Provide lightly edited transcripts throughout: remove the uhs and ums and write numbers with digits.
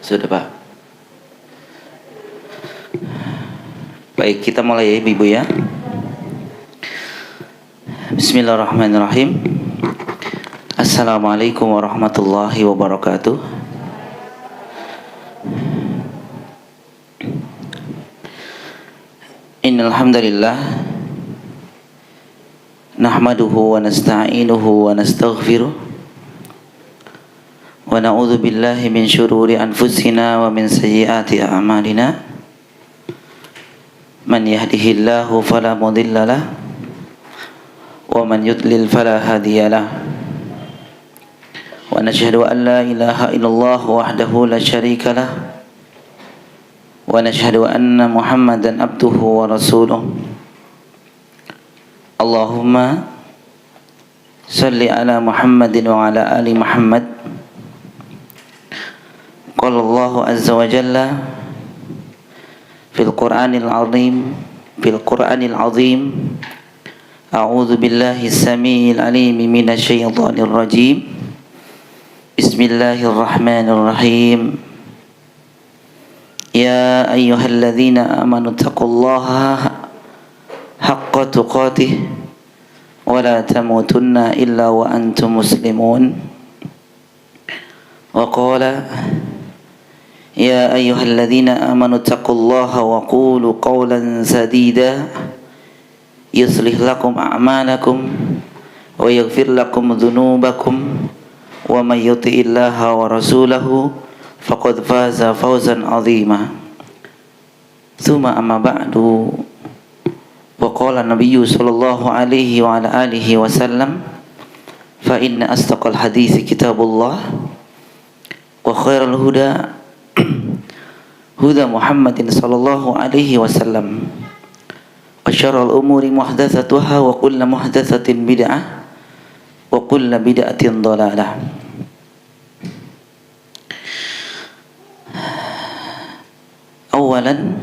Sudah Pak. Baik, kita mulai ya Ibu ya. Bismillahirrahmanirrahim. Assalamualaikum warahmatullahi wabarakatuh. Innal hamdalillah nahmaduhu wa nasta'inuhu wa nastaghfiruh wa na'udzu billahi min syururi anfusina wa min sayyiati a'malina. Man yahdihillahu fala mudilla lahu wa man yudlil fala hadiya lahu. Wa nashhadu an la ilaha illallah wahdahu la syarika lahu wa nashhadu anna Muhammadan abduhu wa rasuluh. Allahumma salli ala Muhammadin wa ala ali Muhammad. Qala Allahu azza wa jalla fil Qur'anil azim A'udzu billahi samiil alim minasy syaithanir rajim. Bismillahirrahmanirrahim. Ya ayyuhalladzina amanu taqullaha haqqa tuqatih wa la tamutunna illa wa antum muslimun. Wa qala ya ayyuhalladzina amanu taqullaha wa qulu qawlan sadida yuslih lakum a'malakum wa yaghfir lakum dhunubakum wa may yuti'illaha wa rasulahu faqad faza fawzan 'azima. Tsumma amma ba'du. Wa qala nabiyyu sallallahu alaihi wa ala alihi wasallam fa inna asdaqal hadithi kitabullah wa khairal huda huda Muhammadin sallallahu alaihi wasallam wa syarrul umuri muhdatsatuha wa kullu muhdatsatin bid'ah wa kullu bid'atin dhalalah. Awalan,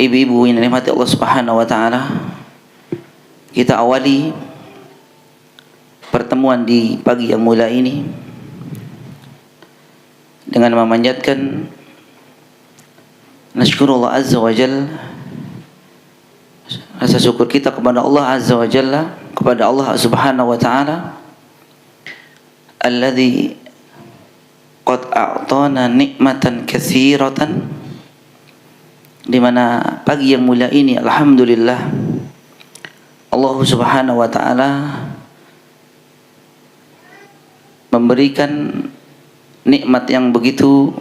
ibu-ibu yang dirahmati Allah Subhanahu wa taala, kita awali pertemuan di pagi yang mulia ini dengan memanjatkan nasykurullah azza wa jalla, rasa syukur kita kepada Allah azza wa jalla, kepada Allah Subhanahu wa taala alladzi qad a'tana nikmatan katsiratan, di mana pagi yang mulia ini alhamdulillah Allah Subhanahu wa taala memberikan nikmat yang begitu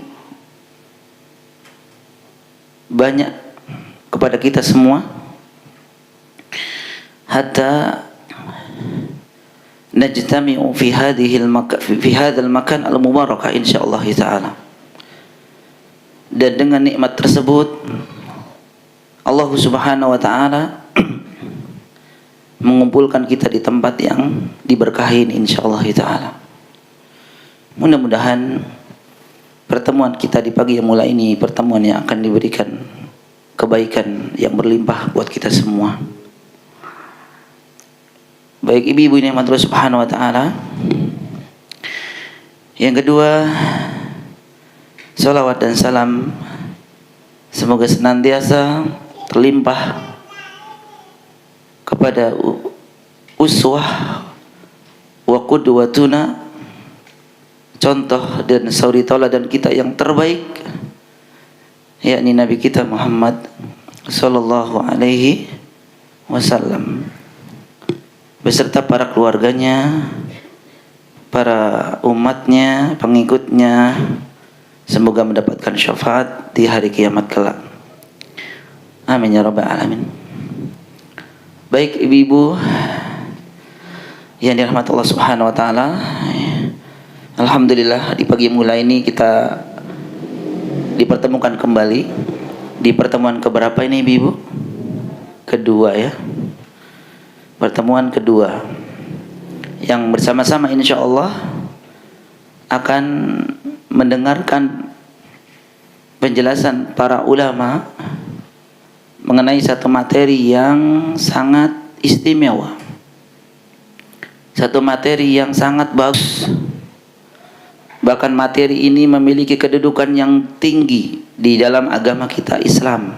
banyak kepada kita semua, hatta najtami'u fi hadzal makan al-mubarakah insyaallah taala. Dan dengan nikmat tersebut Allah Subhanahu wa taala mengumpulkan kita di tempat yang diberkahi insyaallah taala. Mudah-mudahan pertemuan kita di pagi yang mulai ini pertemuan yang akan diberikan kebaikan yang berlimpah buat kita semua. Baik ibu-ibu yang dirahmati Allah Subhanahu wa taala. Yang kedua, salawat dan salam semoga senantiasa terlimpah kepada uswah wa qudwatuna, contoh dan suri tauladan kita yang terbaik, yakni Nabi kita Muhammad sallallahu alaihi wasallam beserta para keluarganya, para umatnya, pengikutnya, semoga mendapatkan syafaat di hari kiamat kelak. Amin ya rabbal alamin. Baik ibu-ibu yang dirahmati Allah Subhanahu wa taala, alhamdulillah di pagi mulai ini kita dipertemukan kembali di pertemuan keberapa ini ibu-ibu? Kedua ya. Pertemuan kedua yang bersama-sama insyaallah akan mendengarkan penjelasan para ulama mengenai satu materi yang sangat istimewa, satu materi yang sangat bagus Bahkan materi ini memiliki kedudukan yang tinggi di dalam agama kita Islam.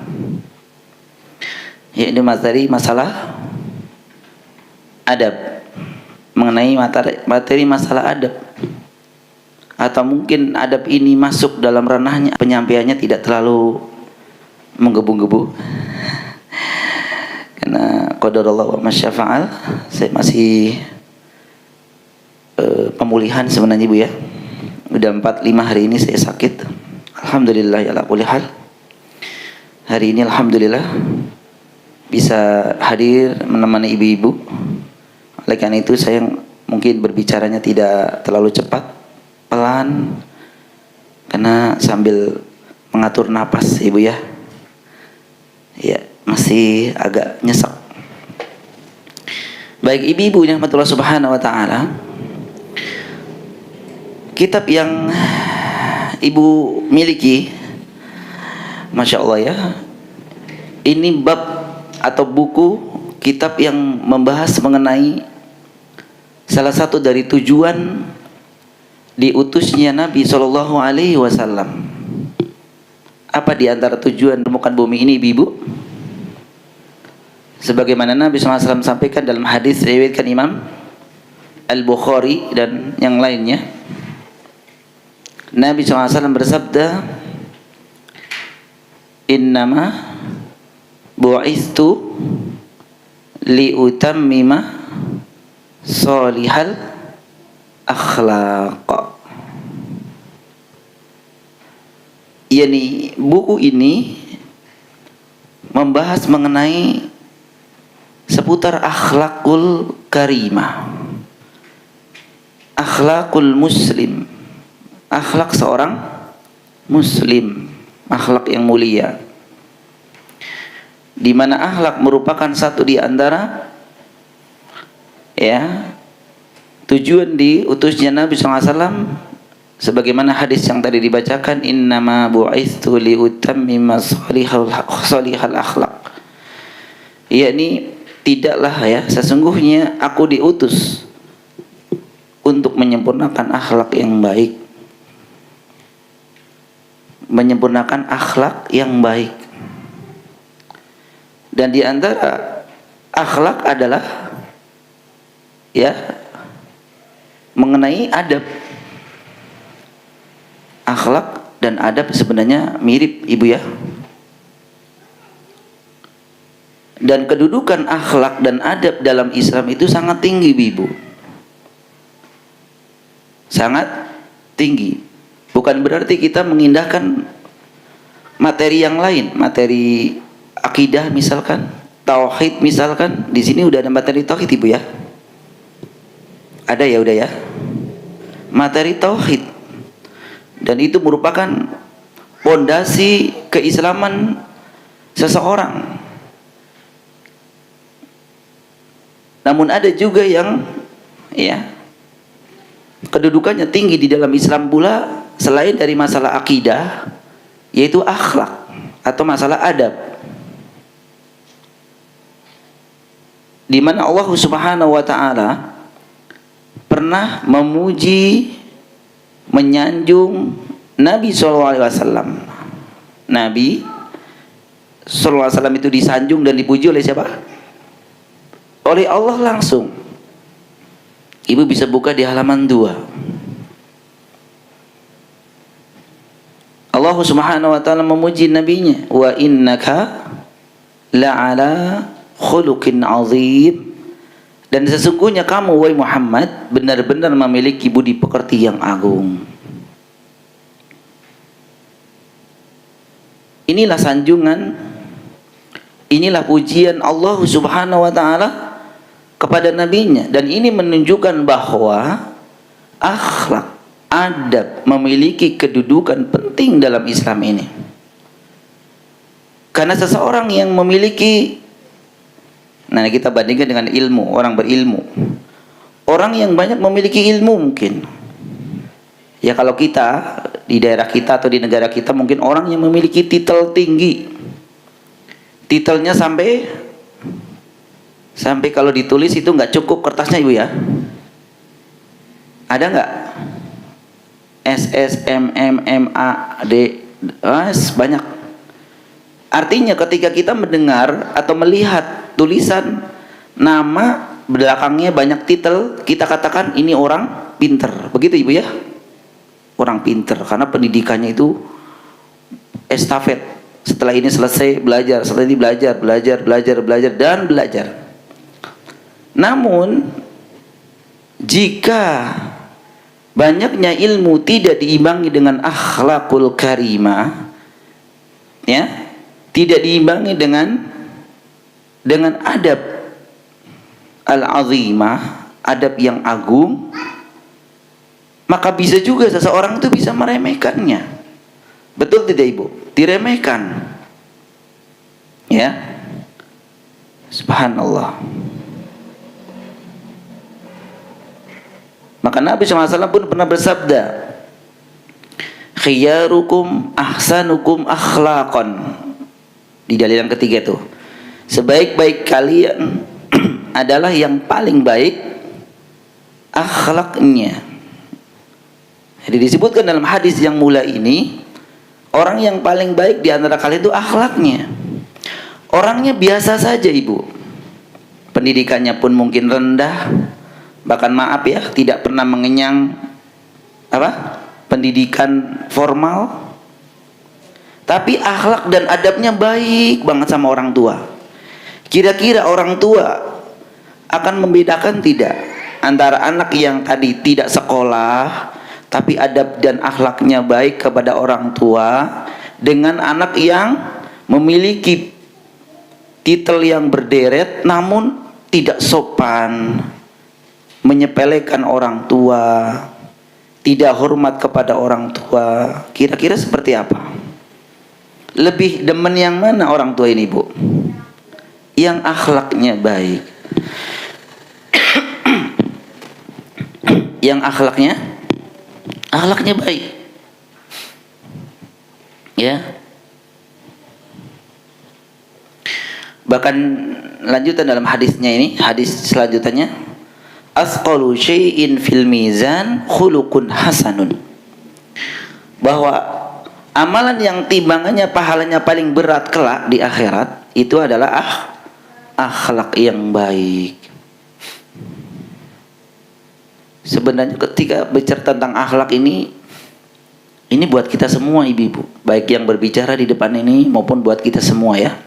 Yaitu masalah adab, mengenai materi masalah adab. Atau mungkin adab ini masuk dalam ranahnya, penyampaiannya tidak terlalu menggebu-gebu. Karena qadarullah wa masyafa'al, saya masih pemulihan sebenarnya Bu ya. Udah 4-5 hari ini saya sakit. Alhamdulillah ya ala kulli hal. Hari ini alhamdulillah bisa hadir menemani ibu-ibu. Oleh karena itu saya mungkin berbicaranya tidak terlalu cepat, pelan, karena sambil mengatur napas ibu ya. Ya, masih agak nyesek. Baik ibu-ibu yang rahmatullah subhanahu wa ta'ala, kitab yang ibu miliki, Masya Allah ya, ini bab atau buku kitab yang membahas mengenai salah satu dari tujuan diutusnya Nabi Shallallahu Alaihi Wasallam. Apa di antara tujuan permukaan bumi ini, ibu? Sebagaimana Nabi SAW sampaikan dalam hadis riwayatkan Imam Al-Bukhari dan yang lainnya, Nabi SAW bersabda, Innama bu'istu liutammima salihal akhlaq. Yani buku ini membahas mengenai seputar akhlakul karimah, akhlakul muslim, akhlak seorang muslim, akhlak yang mulia, di mana akhlak merupakan satu di antara ya tujuan diutusnya Nabi SAW, sebagaimana hadis yang tadi dibacakan, innama bu'istu liutammima salihal akhlak, yakni tidaklah ya, sesungguhnya aku diutus untuk menyempurnakan akhlak yang baik, menyempurnakan akhlak yang baik. Dan di antara akhlak adalah ya mengenai adab. Akhlak dan adab sebenarnya mirip ibu ya. Dan kedudukan akhlak dan adab dalam Islam itu sangat tinggi ibu. Sangat tinggi. Bukan berarti kita mengindahkan materi yang lain, materi akidah misalkan, tauhid misalkan. Di sini udah ada materi tauhid ibu ya. Ada ya, udah ya. Materi tauhid. Dan itu merupakan pondasi keislaman seseorang. Namun ada juga yang ya kedudukannya tinggi di dalam Islam pula selain dari masalah akidah, yaitu akhlak atau masalah adab, di mana Allah Subhanahu wa taala pernah memuji, menyanjung Nabi SAW. Nabi SAW itu disanjung dan dipuji oleh siapa? Oleh Allah langsung. Ibu bisa buka di halaman 2. Allah Subhanahu wa taala memuji nabinya, wa innaka la'ala khuluqin azim, dan sesungguhnya kamu wahai Muhammad benar-benar memiliki budi pekerti yang agung. Inilah sanjungan, inilah pujian Allah Subhanahu wa taala kepada nabinya, dan ini menunjukkan bahwa akhlak, adab memiliki kedudukan penting dalam Islam ini. Karena seseorang yang memiliki, nah kita bandingkan dengan ilmu, orang berilmu, orang yang banyak memiliki ilmu mungkin ya, kalau kita di daerah kita atau di negara kita mungkin orang yang memiliki titel tinggi, titelnya sampai kalau ditulis itu nggak cukup kertasnya ibu ya. Ada nggak? SS, MM, MA, D, banyak. Artinya ketika kita mendengar atau melihat tulisan nama belakangnya banyak titel, kita katakan ini orang pinter. Begitu Ibu ya? Orang pinter karena pendidikannya itu estafet. Setelah ini selesai belajar, setelah ini belajar dan belajar. Namun jika banyaknya ilmu tidak diimbangi dengan akhlakul karimah, ya, tidak diimbangi dengan adab al-azimah, adab yang agung, maka bisa juga seseorang itu bisa meremehkannya. Betul tidak Ibu? Diremehkan. Ya. Subhanallah. Maka Nabi SAW pun pernah bersabda, khiyarukum ahsanukum akhlaqan. Di dalil yang ketiga itu, sebaik-baik kalian adalah yang paling baik akhlaknya. Jadi disebutkan dalam hadis yang mulai ini, orang yang paling baik di antara kalian itu akhlaknya. Orangnya biasa saja Ibu, pendidikannya pun mungkin rendah, bahkan maaf ya, tidak pernah mengenyang pendidikan formal, tapi akhlak dan adabnya baik banget sama orang tua. Kira-kira orang tua akan membedakan tidak antara anak yang tadi tidak sekolah tapi adab dan akhlaknya baik kepada orang tua dengan anak yang memiliki titel yang berderet namun tidak sopan, menyepelekan orang tua, tidak hormat kepada orang tua? Kira-kira seperti apa? Lebih demen yang mana orang tua ini Bu? Yang akhlaknya baik. Yang akhlaknya baik. Ya. Bahkan lanjutan dalam hadisnya ini, hadis selanjutnya, asqalu syai'in fil mizan khuluqun hasanun. Bahwa amalan yang timbangannya pahalanya paling berat kelak di akhirat itu adalah akhlak yang baik. Sebenarnya ketika bicara tentang akhlak ini buat kita semua ibu-ibu, baik yang berbicara di depan ini maupun buat kita semua ya.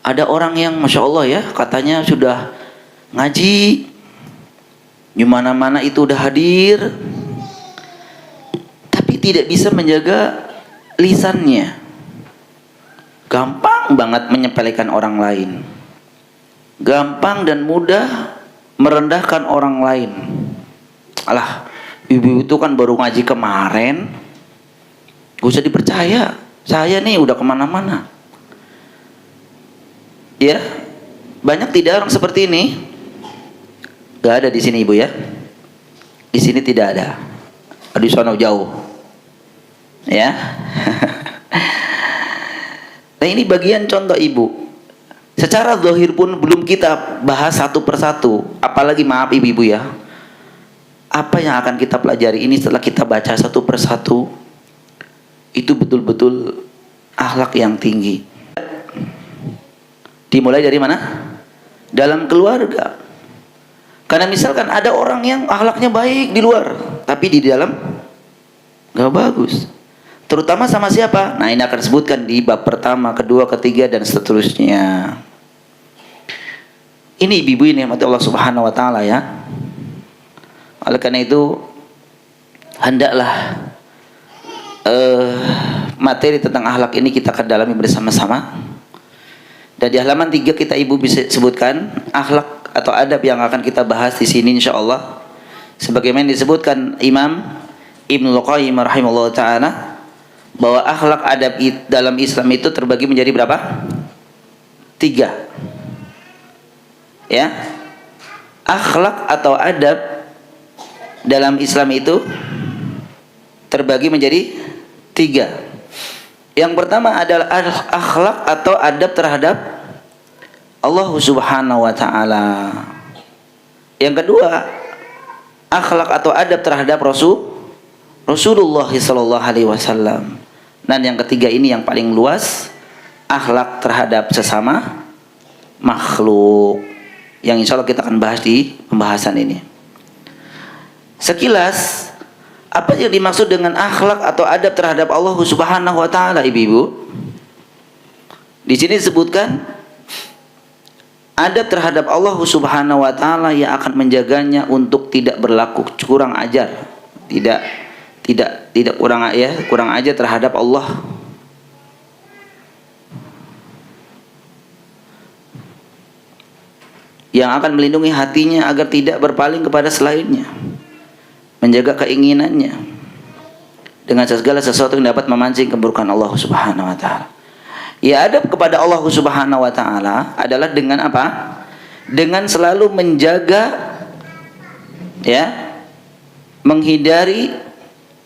Ada orang yang Masya Allah ya, katanya sudah ngaji, di mana-mana itu udah hadir, tapi tidak bisa menjaga lisannya. Gampang banget menyepelekan orang lain, gampang dan mudah merendahkan orang lain. Alah, ibu itu kan baru ngaji kemarin, gak usah dipercaya, saya nih udah kemana-mana. Ya, banyak tidak orang seperti ini? Gak ada di sini ibu ya. Di sini tidak ada. Di sana jauh. Ya. Nah ini bagian contoh ibu. Secara zahir pun belum kita bahas satu persatu. Apalagi maaf ibu-ibu ya. Apa yang akan kita pelajari ini setelah kita baca satu persatu, itu betul-betul akhlak yang tinggi. Dimulai dari mana? Dalam keluarga. Karena misalkan ada orang yang akhlaknya baik di luar, tapi di dalam gak bagus. Terutama sama siapa? Nah ini akan disebutkan di bab pertama, kedua, ketiga, dan seterusnya. Ini ibu-ibu ini rahmati Allah Subhanahu wa Ta'ala ya. Oleh karena itu hendaklah materi tentang akhlak ini kita akan dalami bersama-sama. Dan di halaman 3 kita ibu bisa sebutkan akhlak atau adab yang akan kita bahas di sini insyaallah. Sebagaimana disebutkan Imam Ibnul Qayyim rahimahullah ta'ala, bahwa akhlak adab dalam Islam itu terbagi menjadi berapa? 3. Ya. Akhlak atau adab dalam Islam itu terbagi menjadi 3. Yang pertama adalah akhlak atau adab terhadap Allah Subhanahu wa Ta'ala. Yang kedua, akhlak atau adab terhadap Rasulullah sallallahu alaihi wasallam. Dan yang ketiga ini yang paling luas, akhlak terhadap sesama makhluk, yang insya Allah kita akan bahas di pembahasan ini. Sekilas, apa yang dimaksud dengan akhlak atau adab terhadap Allah Subhanahu wa taala, ibu-ibu? Di sini disebutkan adab terhadap Allah Subhanahu wa taala yang akan menjaganya untuk tidak berlaku kurang ajar, tidak kurang ajar terhadap Allah. Yang akan melindungi hatinya agar tidak berpaling kepada selainnya, menjaga keinginannya dengan segala sesuatu yang dapat memancing keburukan Allah Subhanahu wa taala. Ya, adab kepada Allah Subhanahu wa taala adalah dengan apa? Dengan selalu menjaga, ya, menghindari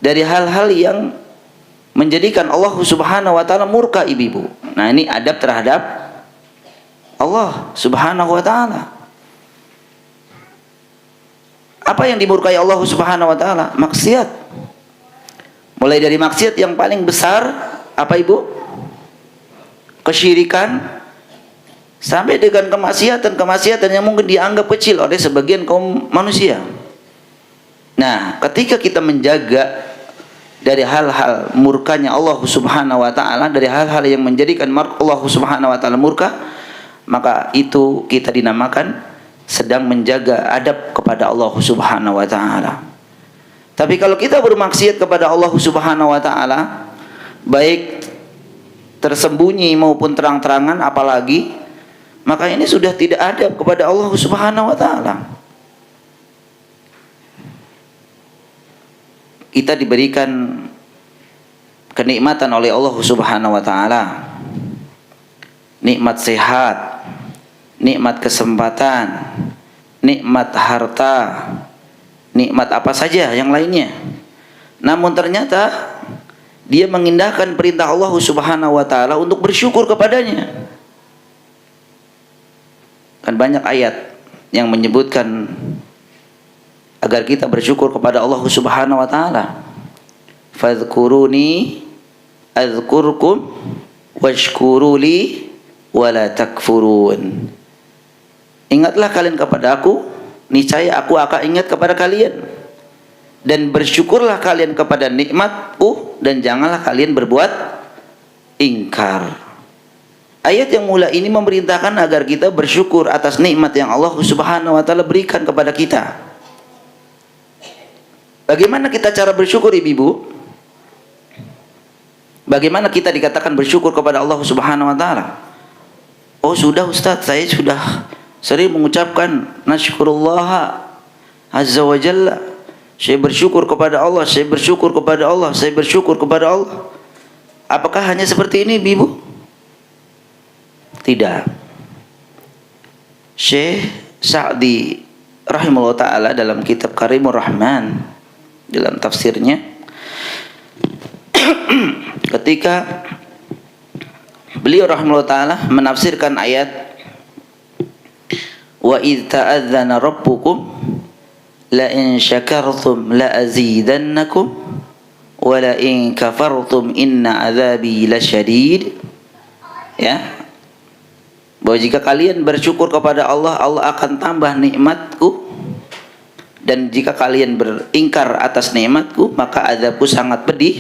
dari hal-hal yang menjadikan Allah Subhanahu wa taala murka, ibu-ibu. Nah, ini adab terhadap Allah Subhanahu wa taala. Apa yang dimurkai Allah Subhanahu wa taala? Maksiat. Mulai dari maksiat yang paling besar apa, ibu? Kesyirikan, sampai dengan kemaksiatan yang mungkin dianggap kecil oleh sebagian kaum manusia. Nah, ketika kita menjaga dari hal-hal murkanya Allah Subhanahu wa taala, dari hal-hal yang menjadikan Allah Subhanahu wa taala murka, maka itu kita dinamakan sedang menjaga adab kepada Allah Subhanahu wa taala. Tapi kalau kita bermaksiat kepada Allah Subhanahu wa taala, baik tersembunyi maupun terang-terangan apalagi, maka ini sudah tidak adab kepada Allah Subhanahu wa taala. Kita diberikan kenikmatan oleh Allah Subhanahu wa taala. Nikmat sehat, nikmat kesempatan, nikmat harta, nikmat apa saja yang lainnya. Namun ternyata dia mengindahkan perintah Allah Subhanahu wa taala untuk bersyukur kepadanya. Kan banyak ayat yang menyebutkan agar kita bersyukur kepada Allah Subhanahu wa taala. Fadhkuruni adzkurkum washkuruli wala takfurun. Ingatlah kalian kepada aku, niscaya aku akan ingat kepada kalian. Dan bersyukurlah kalian kepada nikmatku, dan janganlah kalian berbuat ingkar. Ayat yang mula ini memerintahkan agar kita bersyukur atas nikmat yang Allah Subhanahu wa taala berikan kepada kita. Bagaimana kita cara bersyukur, ibu-ibu? Bagaimana kita dikatakan bersyukur kepada Allah Subhanahu wa taala? Oh, sudah Ustaz, saya sudah sering mengucapkan nasykurullah azza wa jalla. Saya bersyukur kepada Allah, saya bersyukur kepada Allah, saya bersyukur kepada Allah. Apakah hanya seperti ini, ibu? Tidak. Syekh Sa'di rahimahullah ta'ala dalam kitab Karimur Rahman, dalam tafsirnya, ketika beliau rahimahullah ta'ala menafsirkan ayat wa idh ta'adzana rabbukum la in syakartum la azidannakum wa la in kafartum inna azabi lasyadid, ya, bahwa jika kalian bersyukur kepada Allah, Allah akan tambah nikmatku, dan jika kalian beringkar atas nikmatku, maka azabku sangat pedih.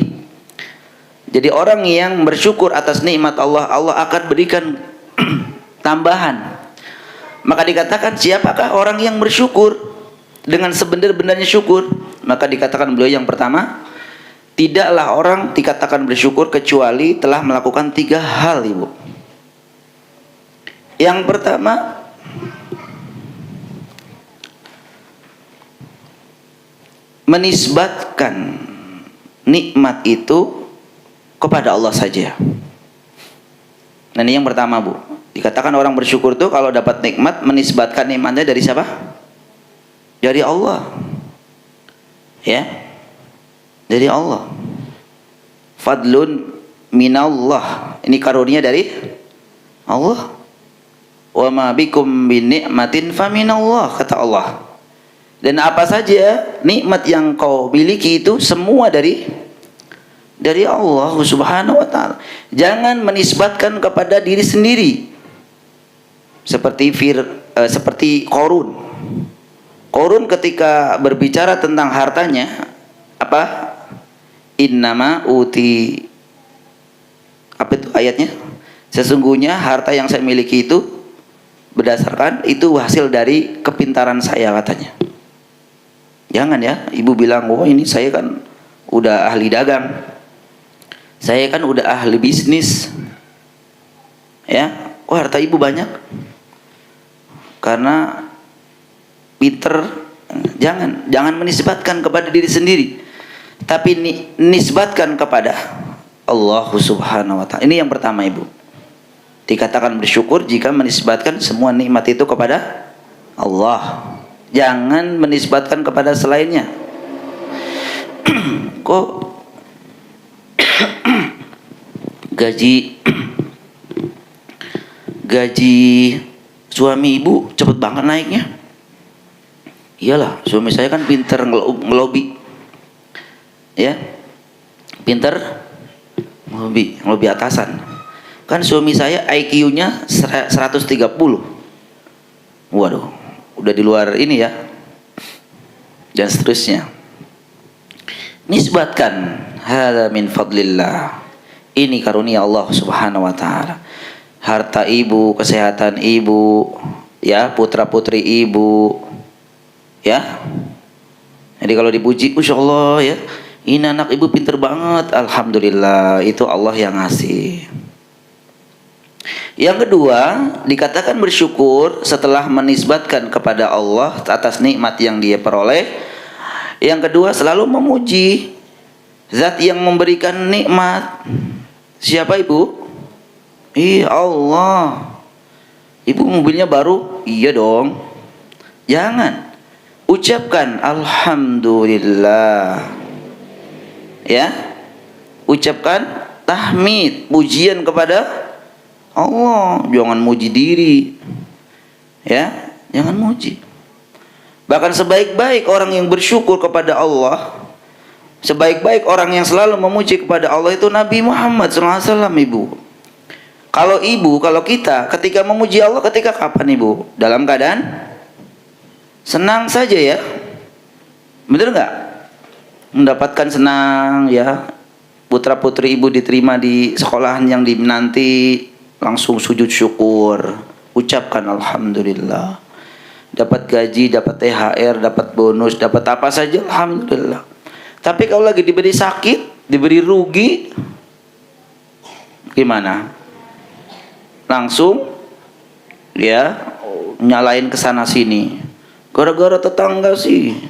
Jadi orang yang bersyukur atas nikmat Allah, Allah akan berikan tambahan. Maka dikatakan, siapakah orang yang bersyukur dengan sebenar-benarnya syukur? Maka dikatakan beliau yang pertama, tidaklah orang dikatakan bersyukur kecuali telah melakukan 3 hal, ibu. Yang pertama, menisbatkan nikmat itu kepada Allah saja. Nah, ini yang pertama, Bu. Dikatakan orang bersyukur itu kalau dapat nikmat, menisbatkan nikmatnya dari siapa? Dari Allah. Ya. Dari Allah. Fadlun minallah. Ini karunia dari Allah. Wa ma bikum bin ni'matin fa minallah, kata Allah. Dan apa saja nikmat yang kau miliki itu semua dari Allah Subhanahu wa taala. Jangan menisbatkan kepada diri sendiri. Seperti Qarun. Qarun ketika berbicara tentang hartanya, apa? Innama uti, apa itu ayatnya? Sesungguhnya harta yang saya miliki itu berdasarkan itu hasil dari kepintaran saya, katanya. Jangan ya, ibu bilang, oh ini saya kan udah ahli dagang, saya kan udah ahli bisnis, ya, oh harta ibu banyak karena pinter. Jangan menisbatkan kepada diri sendiri, tapi nisbatkan kepada Allah Subhanahu wa taala. Ini yang pertama, ibu. Dikatakan bersyukur jika menisbatkan semua nikmat itu kepada Allah. Jangan menisbatkan kepada selainnya. Kok gaji suami ibu cepet banget naiknya? Iyalah, suami saya kan pinter ngelobi, ya, pinter ngelobi atasan. Kan suami saya IQ-nya 130. Waduh, udah di luar ini ya. Dan seterusnya. Nisbatkan hadza min fadlillah. Ini karunia Allah Subhanahu wa taala. Harta ibu, kesehatan ibu, ya, putra-putri ibu. Ya. Jadi kalau dipuji, masyaallah ya, ini anak ibu pinter banget. Alhamdulillah, itu Allah yang ngasih. Yang kedua, dikatakan bersyukur setelah menisbatkan kepada Allah atas nikmat yang dia peroleh. Yang kedua, selalu memuji zat yang memberikan nikmat. Siapa ibu? Allah. Ibu mobilnya baru? Iya dong. Jangan. Ucapkan alhamdulillah. Ya. Ucapkan tahmid, pujian kepada Allah. Jangan muji diri, ya, jangan muji. Bahkan sebaik-baik orang yang bersyukur kepada Allah, sebaik-baik orang yang selalu memuji kepada Allah itu Nabi Muhammad SAW, ibu. Kalau kita ketika memuji Allah, ketika kapan, ibu? Dalam keadaan senang saja, ya, bener nggak? Mendapatkan senang, ya, putra putri ibu diterima di sekolahan yang dinanti, langsung sujud syukur, ucapkan alhamdulillah. Dapat gaji, dapat THR, dapat bonus, dapat apa saja, alhamdulillah. Tapi kalau lagi diberi sakit, diberi rugi, gimana? Langsung, ya, nyalain ke sana sini. Gara-gara tetangga sih,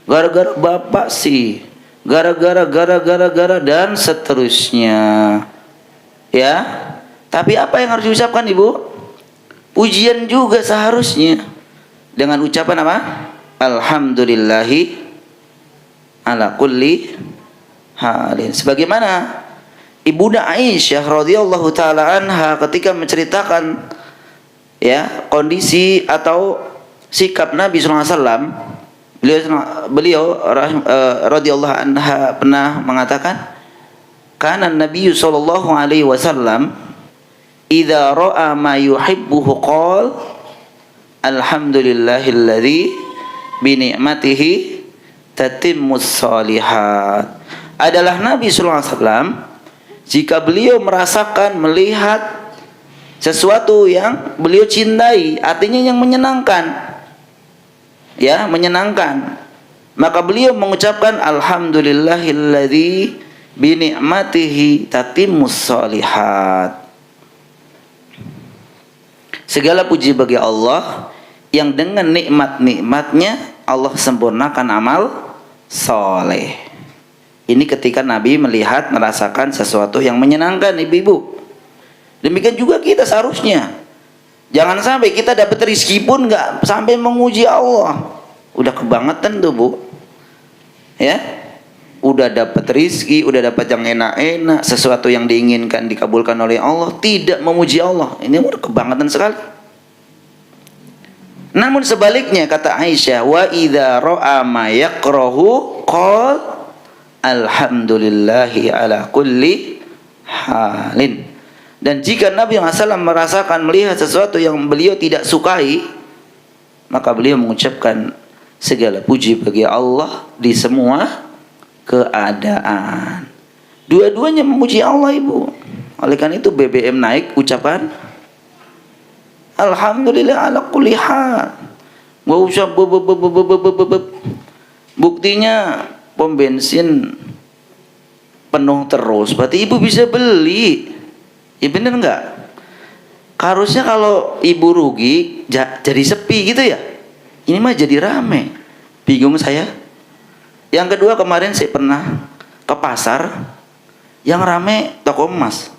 gara-gara bapak sih, gara-gara dan seterusnya, ya. Tapi apa yang harus diucapkan, ibu? Pujian juga seharusnya. Dengan ucapan apa? Alhamdulillahi ala kulli halin. Sebagaimana Ibunda Aisyah radhiyallahu taala anha ketika menceritakan, ya, kondisi atau sikap Nabi SAW, beliau radhiyallahu anha pernah mengatakan, kana Nabi sallallahu alaihi wasallam idza ra'a ma yuhibbuhu qala alhamdulillahilladzi bi ni'matihi tatimmus shalihat. Adalah Nabi sallallahu alaihi wasallam jika beliau merasakan, melihat sesuatu yang beliau cintai, artinya yang menyenangkan, ya, menyenangkan, maka beliau mengucapkan alhamdulillahilladzi bi ni'matihi tatimmus shalihat. Segala puji bagi Allah yang dengan nikmat-nikmatnya Allah sempurnakan amal soleh. Ini ketika Nabi melihat, merasakan sesuatu yang menyenangkan, ibu-ibu. Demikian juga kita seharusnya. Jangan sampai kita dapat rezeki pun nggak sampai memuji Allah. Udah kebangetan tuh, bu. Ya, udah dapat rezeki, udah dapat yang enak-enak, sesuatu yang diinginkan dikabulkan oleh Allah, tidak memuji Allah. Ini udah kebangetan sekali. Namun sebaliknya kata Aisyah, wa idza ra'a ma yakrahu qol alhamdulillahi ala kulli halin. Dan jika Nabi SAW merasakan melihat sesuatu yang beliau tidak sukai, maka beliau mengucapkan segala puji bagi Allah di semua keadaan. Dua-duanya memuji Allah, Ibu. Oleh karena itu BBM naik, ucapan alhamdulillah ala kulli hal. Gak usah buktinya pom bensin penuh terus, berarti Ibu bisa beli. Ya bener nggak? Harusnya kalau Ibu rugi jadi sepi gitu ya. Ini mah jadi rame. Bingung saya. Yang kedua, kemarin saya pernah ke pasar yang rame toko emas.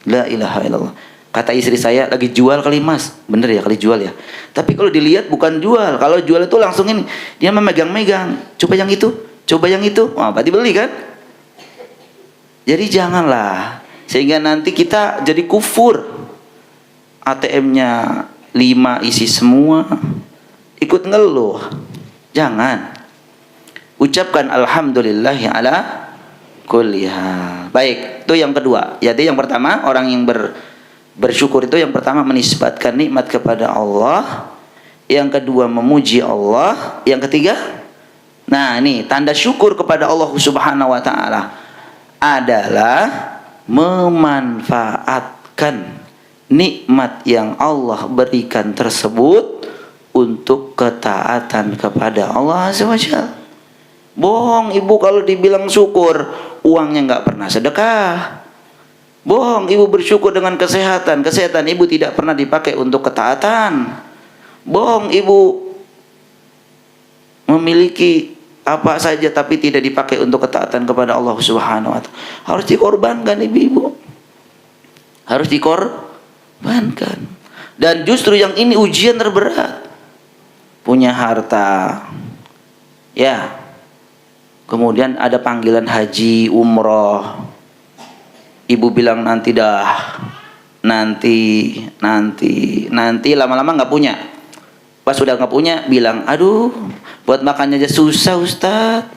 La ilaha illallah. Kata istri saya, lagi jual kali Mas. Bener ya, kali jual ya. Tapi kalau dilihat bukan jual. Kalau jual itu langsung ini, dia memegang-megang. Coba yang itu, coba yang itu. Wah, berarti beli kan? Jadi janganlah, sehingga nanti kita jadi kufur. ATM-nya 5 isi semua, ikut ngeluh. Jangan. Ucapkan alhamdulillahi ala kulli hal. Baik, itu yang kedua. Jadi yang pertama, orang yang bersyukur itu yang pertama menisbatkan nikmat kepada Allah, yang kedua memuji Allah, yang ketiga, nah ini tanda syukur kepada Allah Subhanahu wa taala adalah memanfaatkan nikmat yang Allah berikan tersebut untuk ketaatan kepada Allah Azza wa Jalla. Bohong Ibu kalau dibilang syukur, uangnya nggak pernah sedekah. Bohong Ibu bersyukur dengan kesehatan, kesehatan Ibu tidak pernah dipakai untuk ketaatan. Bohong Ibu memiliki apa saja tapi tidak dipakai untuk ketaatan kepada Allah Subhanahu wa taala. Harus dikorbankan Ibu. Harus dikorbankan. Dan justru yang ini ujian terberat. Punya harta. Ya. Kemudian ada panggilan haji, umroh. Ibu bilang nanti dah, nanti lama-lama nggak punya. Pas sudah nggak punya, bilang, aduh, buat makannya aja susah Ustaz.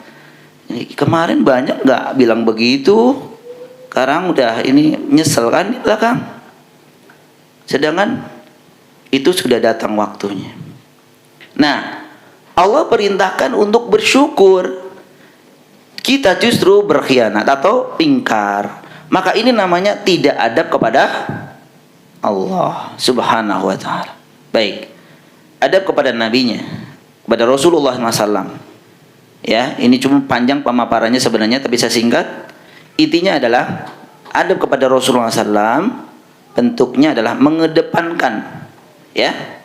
Kemarin banyak nggak bilang begitu, sekarang udah ini nyesel kan di belakang. Sedangkan itu sudah datang waktunya. Nah, Allah perintahkan untuk bersyukur. Kita justru berkhianat atau ingkar. Maka ini namanya tidak adab kepada Allah Subhanahu wa taala. Baik. Adab kepada nabinya, kepada Rasulullah SAW. Ya, ini cuma panjang pemaparannya sebenarnya, tapi saya singkat. Intinya adalah adab kepada Rasulullah SAW bentuknya adalah mengedepankan, ya,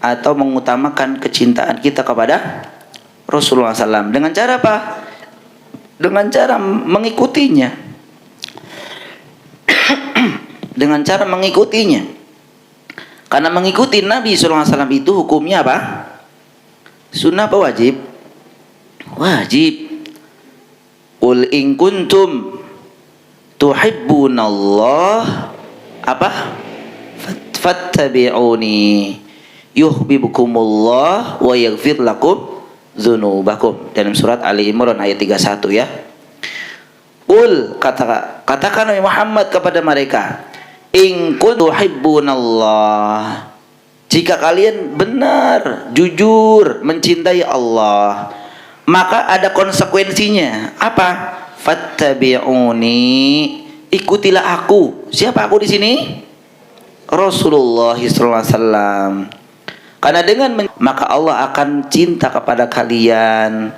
atau mengutamakan kecintaan kita kepada Rasulullah SAW. Dengan cara apa? Dengan cara mengikutinya. Dengan cara mengikutinya. Karena mengikuti Nabi SAW itu hukumnya apa? Sunnah apa wajib? Wajib. Qul in kuntum tuhibbunallah apa? Fattabi'uni yuhibbukumullah wa yaghfir lakum dzunubakum. Dalam surat Ali Imran ayat 31 ya. Qul, katakan Nabi Muhammad kepada mereka, in kuntum tuhibbunallah, jika kalian benar, jujur mencintai Allah, maka ada konsekuensinya. Apa? Fattabi'uni, ikutilah aku. Siapa aku di sini? Rasulullah sallallahu alaihi wasallam. Karena dengan maka Allah akan cinta kepada kalian.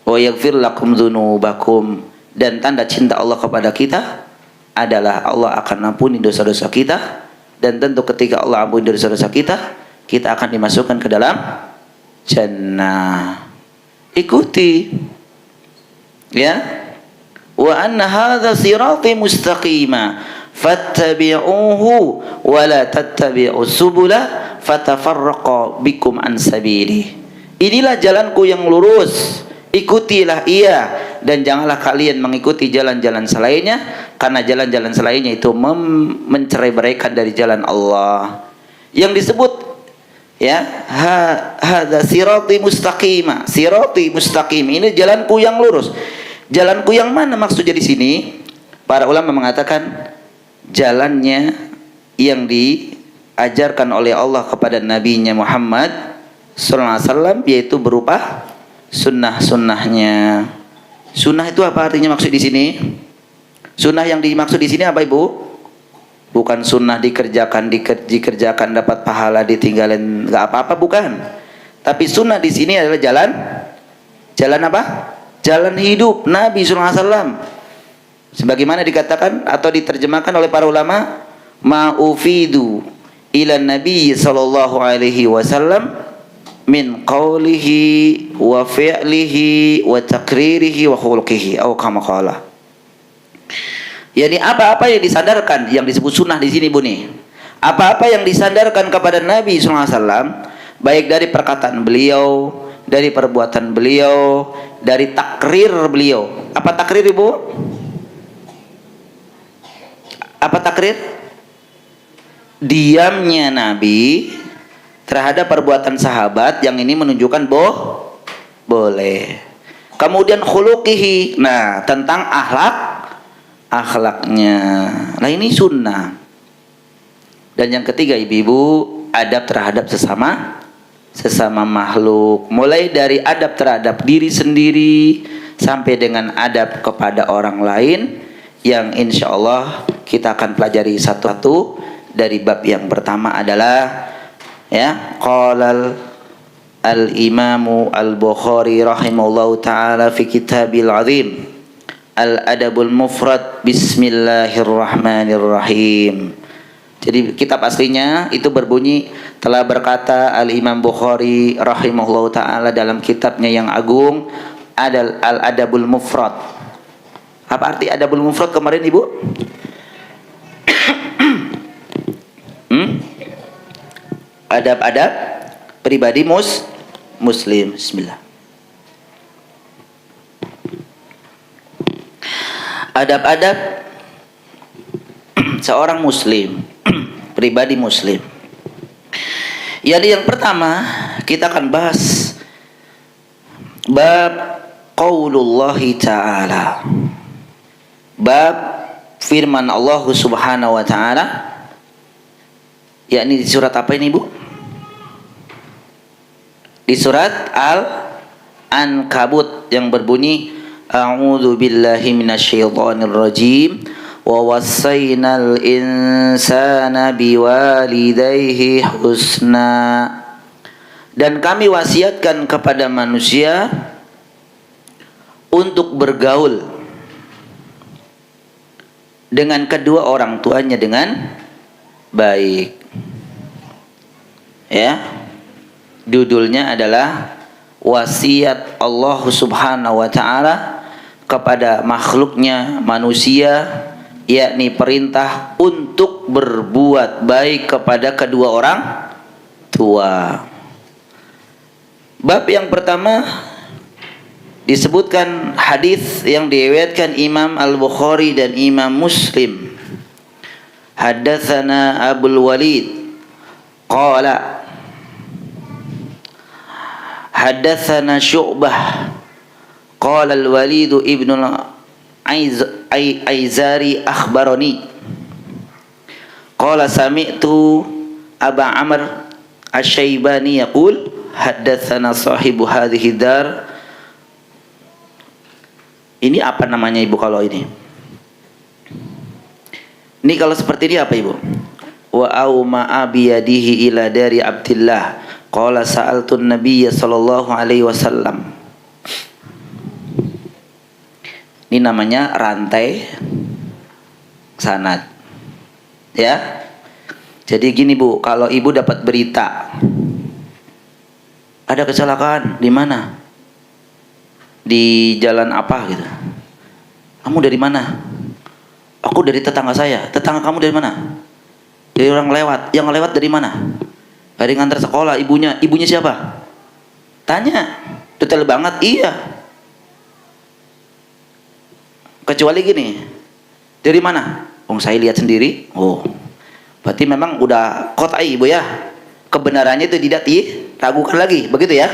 Wa yaghfir lakum dzunubakum, dan tanda cinta Allah kepada kita adalah Allah akan ampuni dosa-dosa kita. Dan tentu ketika Allah ampuni dosa-dosa kita, kita akan dimasukkan ke dalam jannah. Ikuti, ya. Wa anna hadza sirati mustaqima fattabi'uhu wa la tattabi'us subula fatafarraqa bikum an sabili. Inilah jalanku yang lurus, ikutilah ia, dan janganlah kalian mengikuti jalan-jalan selainnya, karena jalan-jalan selainnya itu mencerai-beraikan dari jalan Allah. Yang disebut Ya, hadza sirati mustaqima. Sirati mustaqim. Ini jalanku yang lurus. Jalanku yang mana maksudnya di sini? Para ulama mengatakan jalannya yang diajarkan oleh Allah kepada nabinya Muhammad sallallahu alaihi wasallam, yaitu berupa sunnah-sunnahnya. Sunnah itu apa artinya maksud di sini? Sunnah yang dimaksud di sini apa, Ibu? Bukan sunnah dikerjakan dapat pahala, ditinggalin nggak apa-apa, bukan. Tapi sunnah di sini adalah jalan apa? Jalan hidup Nabi sallallahu alaihi wasallam. Sebagaimana dikatakan atau diterjemahkan oleh para ulama, ma'ufidu ila Nabi sallallahu alaihi wasallam min qawlihi wa fi'lihi wa takririhi wa khulqihi atau kama qala. Yani apa-apa yang disandarkan, yang disebut sunnah di sini, Bu nih. Apa-apa yang disandarkan kepada Nabi sallallahu alaihi wasallam, baik dari perkataan beliau, dari perbuatan beliau, dari takrir beliau. Apa takrir, Ibu? Apa takrir? Diamnya Nabi terhadap perbuatan sahabat yang ini menunjukkan boleh. Kemudian khuluqihi, nah tentang akhlaknya. Nah ini sunnah. Dan yang ketiga, ibu-ibu, adab terhadap sesama makhluk. Mulai dari adab terhadap diri sendiri sampai dengan adab kepada orang lain, yang insya Allah kita akan pelajari satu-satu. Dari bab yang pertama adalah qala al-imamu al-Bukhari rahimahullahu ta'ala fi kitabil azim Al-Adabul Mufrad, Bismillahirrahmanirrahim. Jadi kitab aslinya itu berbunyi, telah berkata Al-Imam Bukhari rahimahullah ta'ala dalam kitabnya yang agung, Al-Adabul Mufrad. Apa arti Adabul Mufrad kemarin, Ibu? Adab-adab pribadi muslim. Bismillah. Adab-adab seorang muslim, pribadi muslim. Jadi yang pertama kita akan bahas bab qaulullahi ta'ala, bab firman Allah subhanahu wa ta'ala, yakni di surat apa ini, Bu? Di surat Al-Ankabut yang berbunyi, A'udzu billahi minasyaitonir rajim wa wassaynal insana biwalidayhi husna. Dan kami wasiatkan kepada manusia untuk bergaul dengan kedua orang tuanya dengan baik. Ya. Judulnya adalah wasiat Allah Subhanahu wa taala kepada makhluknya manusia, yakni perintah untuk berbuat baik kepada kedua orang tua. Bab yang pertama disebutkan hadis yang diriwayatkan Imam Al-Bukhari dan Imam Muslim. Haddatsana Abul Walid qala haddatsana Syu'bah qala Al-Walid ibn Aizari akhbarani qala sami'tu Aba Amr Asy-Syaibani yaqul haddatsana sahibu hadhihi dar. Ini apa namanya, Ibu, kalau ini? Ini kalau seperti ini apa, Ibu? Wa au ma'a biyadihi ila dari Abdillah qala sa'altu an-nabiy sallallahu alaihi wasallam. Ini namanya rantai sanad. Ya. Jadi gini, Bu, kalau Ibu dapat berita ada kecelakaan di mana? Di jalan apa gitu. Kamu dari mana? Aku dari tetangga saya. Tetangga kamu dari mana? Dari orang lewat. Yang lewat dari mana? Dari ngantar sekolah. Ibunya siapa? Tanya. Detail banget. Iya. Kecuali gini, dari mana? Saya lihat sendiri. Oh, berarti memang udah kotai, Ibu ya. kebenarannya itu tidak diragukan lagi, begitu ya.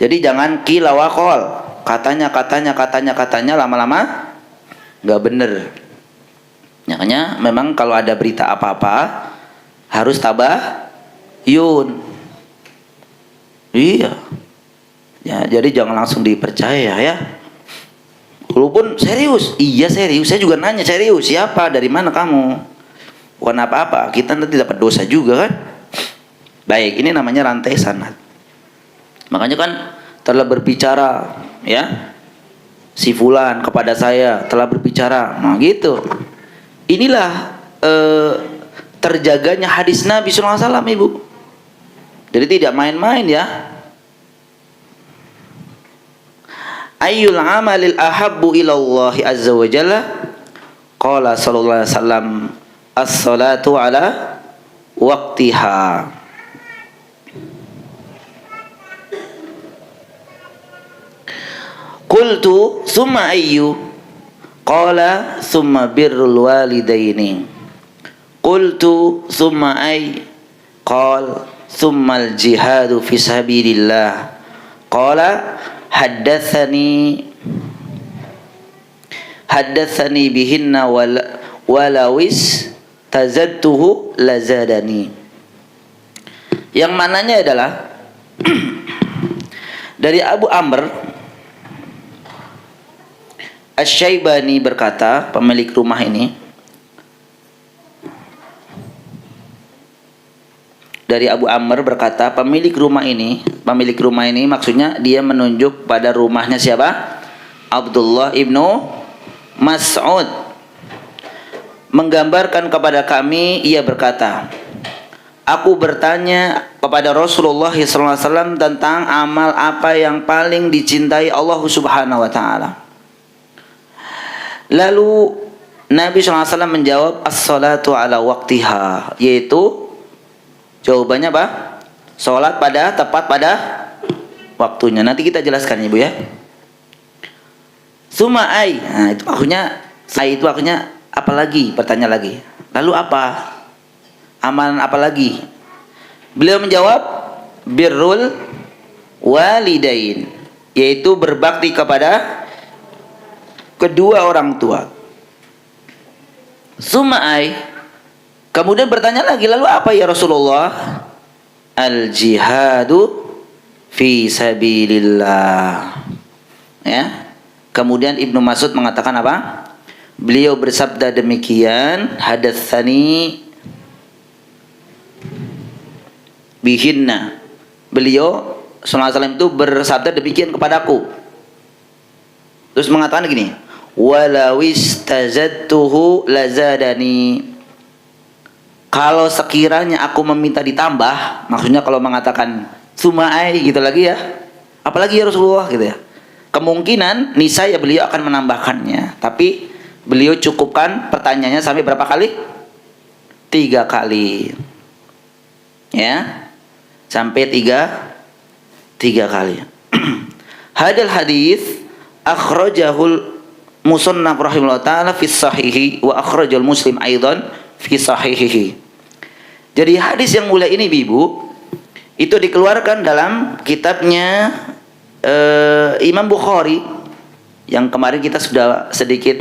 Jadi jangan qila wa qol, katanya lama-lama nggak bener. Makanya memang kalau ada berita apa-apa harus tabayun. Iya. Ya, jadi jangan langsung dipercaya ya. Walaupun serius, iya serius. Saya juga nanya serius, siapa, dari mana kamu? Bukan apa-apa, kita nanti dapat dosa juga kan? Baik, ini namanya rantai sanad. Makanya kan telah berbicara, ya, si fulan kepada saya telah berbicara. Nah gitu. Inilah terjaganya hadis Nabi SAW, Ibu. Jadi tidak main-main ya. Ayyul amalil ahabbu ilallahi azza wa jalla. Qala sallallahu alaihi wasallam as-salatu ala waqtiha. Qultu summa ayyu? Qala summa birrul walidaini. Qultu summa ay? Qala summal jihadu fi sabilillah. Qala haddatsani bihinna walawis tazadtuhu lazadani. Yang mananya adalah dari Abu Amr Asy-Syaibani berkata, pemilik rumah ini, dari Abu Amr berkata, pemilik rumah ini maksudnya dia menunjuk pada rumahnya siapa? Abdullah ibnu Mas'ud. Menggambarkan kepada kami, ia berkata, aku bertanya kepada Rasulullah SAW tentang amal apa yang paling dicintai Allah Subhanahu wa ta'ala. Lalu Nabi SAW menjawab, as-salatu ala waqtiha, yaitu jawabannya apa? Salat tepat pada waktunya. Nanti kita jelaskan Ibu ya. Summa ay. Nah, itu akhirnya apa lagi? Bertanya lagi. Lalu apa? Amalan apa lagi? Beliau menjawab, birrul walidain, yaitu berbakti kepada kedua orang tua. Summa ay. Kemudian bertanya lagi, lalu apa ya Rasulullah? Al-jihadu fi sabilillah. Ya. Kemudian Ibnu Mas'ud mengatakan apa? Beliau bersabda demikian, hadatsani bihinna. Beliau sallallahu alaihi wasallam itu bersabda demikian kepadaku. Terus mengatakan gini, walawis tazadtuhu lazadani. Kalau sekiranya aku meminta ditambah, maksudnya kalau mengatakan sumai gitu lagi ya, apalagi ya Rasulullah gitu ya, kemungkinan niscaya beliau akan menambahkannya. Tapi beliau cukupkan pertanyaannya sampai berapa kali? 3 kali. Ya, sampai 3 kali. Hadal hadis akhrajahul musannaf rahimahullah ta'ala fi sahihi wa akhrajal muslim aidan fi sahihihi. Jadi hadis yang mulia ini Ibu, itu dikeluarkan dalam kitabnya Imam Bukhari, yang kemarin kita sudah sedikit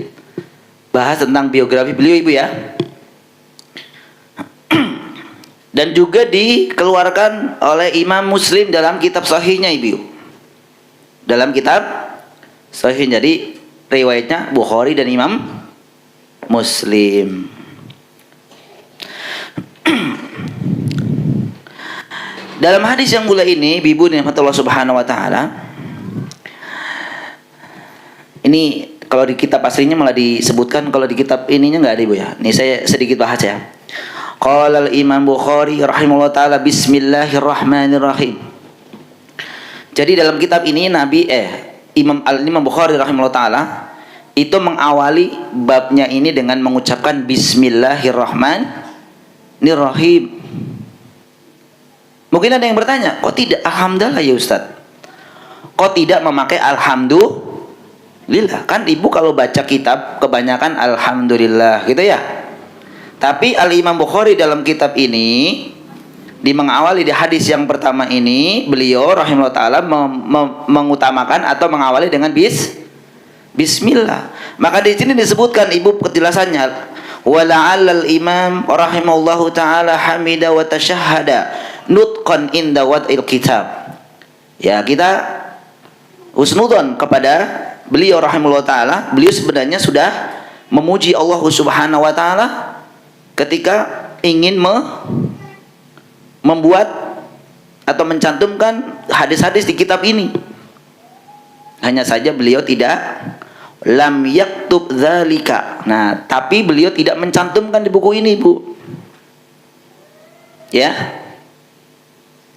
bahas tentang biografi beliau Ibu ya. Dan juga dikeluarkan oleh Imam Muslim dalam kitab sahihnya Ibu. Dalam kitab sahih, jadi riwayatnya Bukhari dan Imam Muslim. Dalam hadis yang mulia ini, Ibu nikmat Allah Subhanahu wa taala. Ini kalau di kitab aslinya malah disebutkan, kalau di kitab ininya enggak ada Ibu ya. Ini saya sedikit bahas ya. Qala al-Imam Bukhari rahimahullah taala, bismillahirrahmanirrahim. Jadi dalam kitab ini Imam Bukhari rahimahullah taala itu mengawali babnya ini dengan mengucapkan bismillahirrahmanirrahim. Mungkin ada yang bertanya, kok tidak alhamdulillah ya Ustaz? Kok tidak memakai alhamdulillah? Kan Ibu kalau baca kitab kebanyakan alhamdulillah gitu ya. Tapi Al-Imam Bukhari dalam kitab ini Di mengawali di hadis yang pertama ini, beliau rahimahullah taala mengutamakan atau mengawali dengan bismillah. Maka di sini disebutkan ibu penjelasannya, wala'allal imam rahimahullahu taala hamida wa tashahhada nutqan inda wad'il kitab. Ya, kita husnudzon kepada beliau rahimahullah taala. Beliau sebenarnya sudah memuji Allah Subhanahu wa taala ketika ingin membuat atau mencantumkan hadis-hadis di kitab ini. Hanya saja beliau tidak lam yaktub dzalika. Nah, tapi beliau tidak mencantumkan di buku ini, Bu. Ya.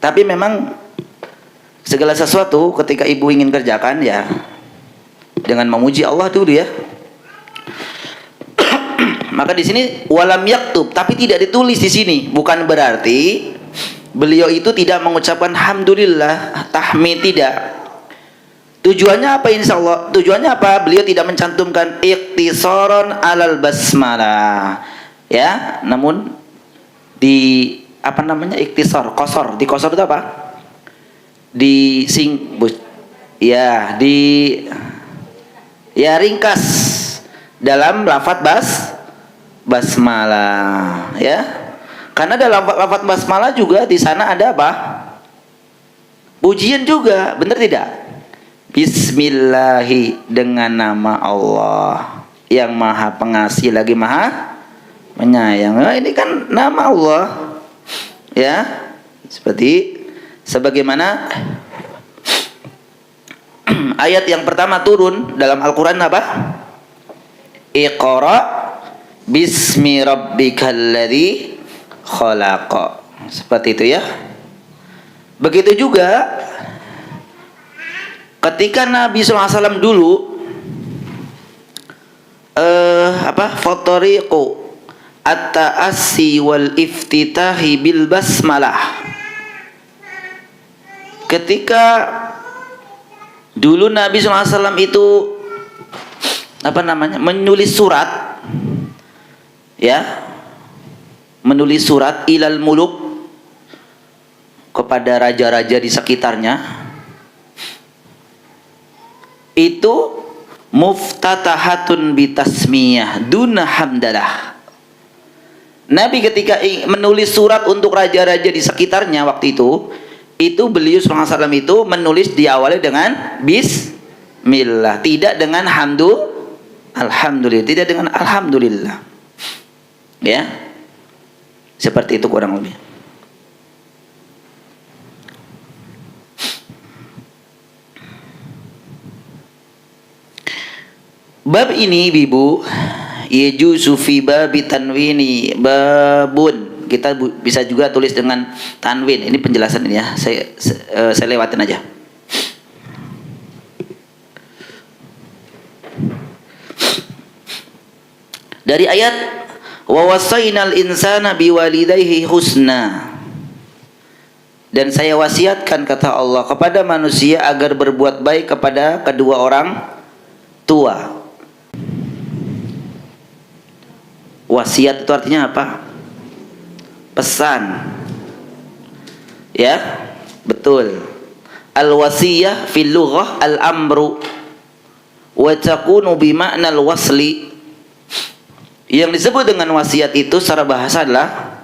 Tapi memang segala sesuatu ketika ibu ingin kerjakan ya dengan memuji Allah dulu ya. Maka di sini walam yaktub, tapi tidak ditulis di sini. Bukan berarti beliau itu tidak mengucapkan alhamdulillah, tahmid, tidak. Tujuannya apa insyaallah? Tujuannya apa? Beliau tidak mencantumkan ikhtisaran alal basmalah. Ya, namun di apa namanya? Ikhtisar, qasar. Di qasar itu apa? Di ya, ringkas dalam lafaz basmalah, ya. Karena dalam lafaz basmalah juga di sana ada apa? Pujian juga, benar tidak? Bismillahi, dengan nama Allah yang Maha Pengasih lagi Maha Penyayang. Nah, ini kan nama Allah. Ya. Sebagaimana ayat yang pertama turun dalam Al-Qur'an apa? Iqra bismi rabbikal ladzi khalaqa. Seperti itu ya. Begitu juga ketika Nabi SAW dulu fatoriqu at-ta'assi wal iftitahi bil basmalah. Ketika dulu Nabi SAW itu menulis surat, ya, menulis surat ilal muluk kepada raja-raja di sekitarnya, itu muftatahatun bitasmiyah duna hamdalah. Nabi ketika menulis surat untuk raja-raja di sekitarnya waktu itu beliau SAW itu menulis diawali dengan bismillah, tidak dengan alhamdulillah, tidak dengan alhamdulillah. Ya. Seperti itu kurang lebih. Bab ini Ibu yajuzu fi babi tanwini babun. Kita bisa juga tulis dengan tanwin. Ini penjelasan ini ya. Saya lewatin aja. Dari ayat wa wasainal insana biwalidayhi husna. Dan saya wasiatkan, kata Allah, kepada manusia agar berbuat baik kepada kedua orang tua. Wasiat itu artinya apa? Pesan. Ya, betul. Al-wasiyah fil lughah al-amru wa takunu bi ma'na al-wasli. Yang disebut dengan wasiat itu secara bahasa adalah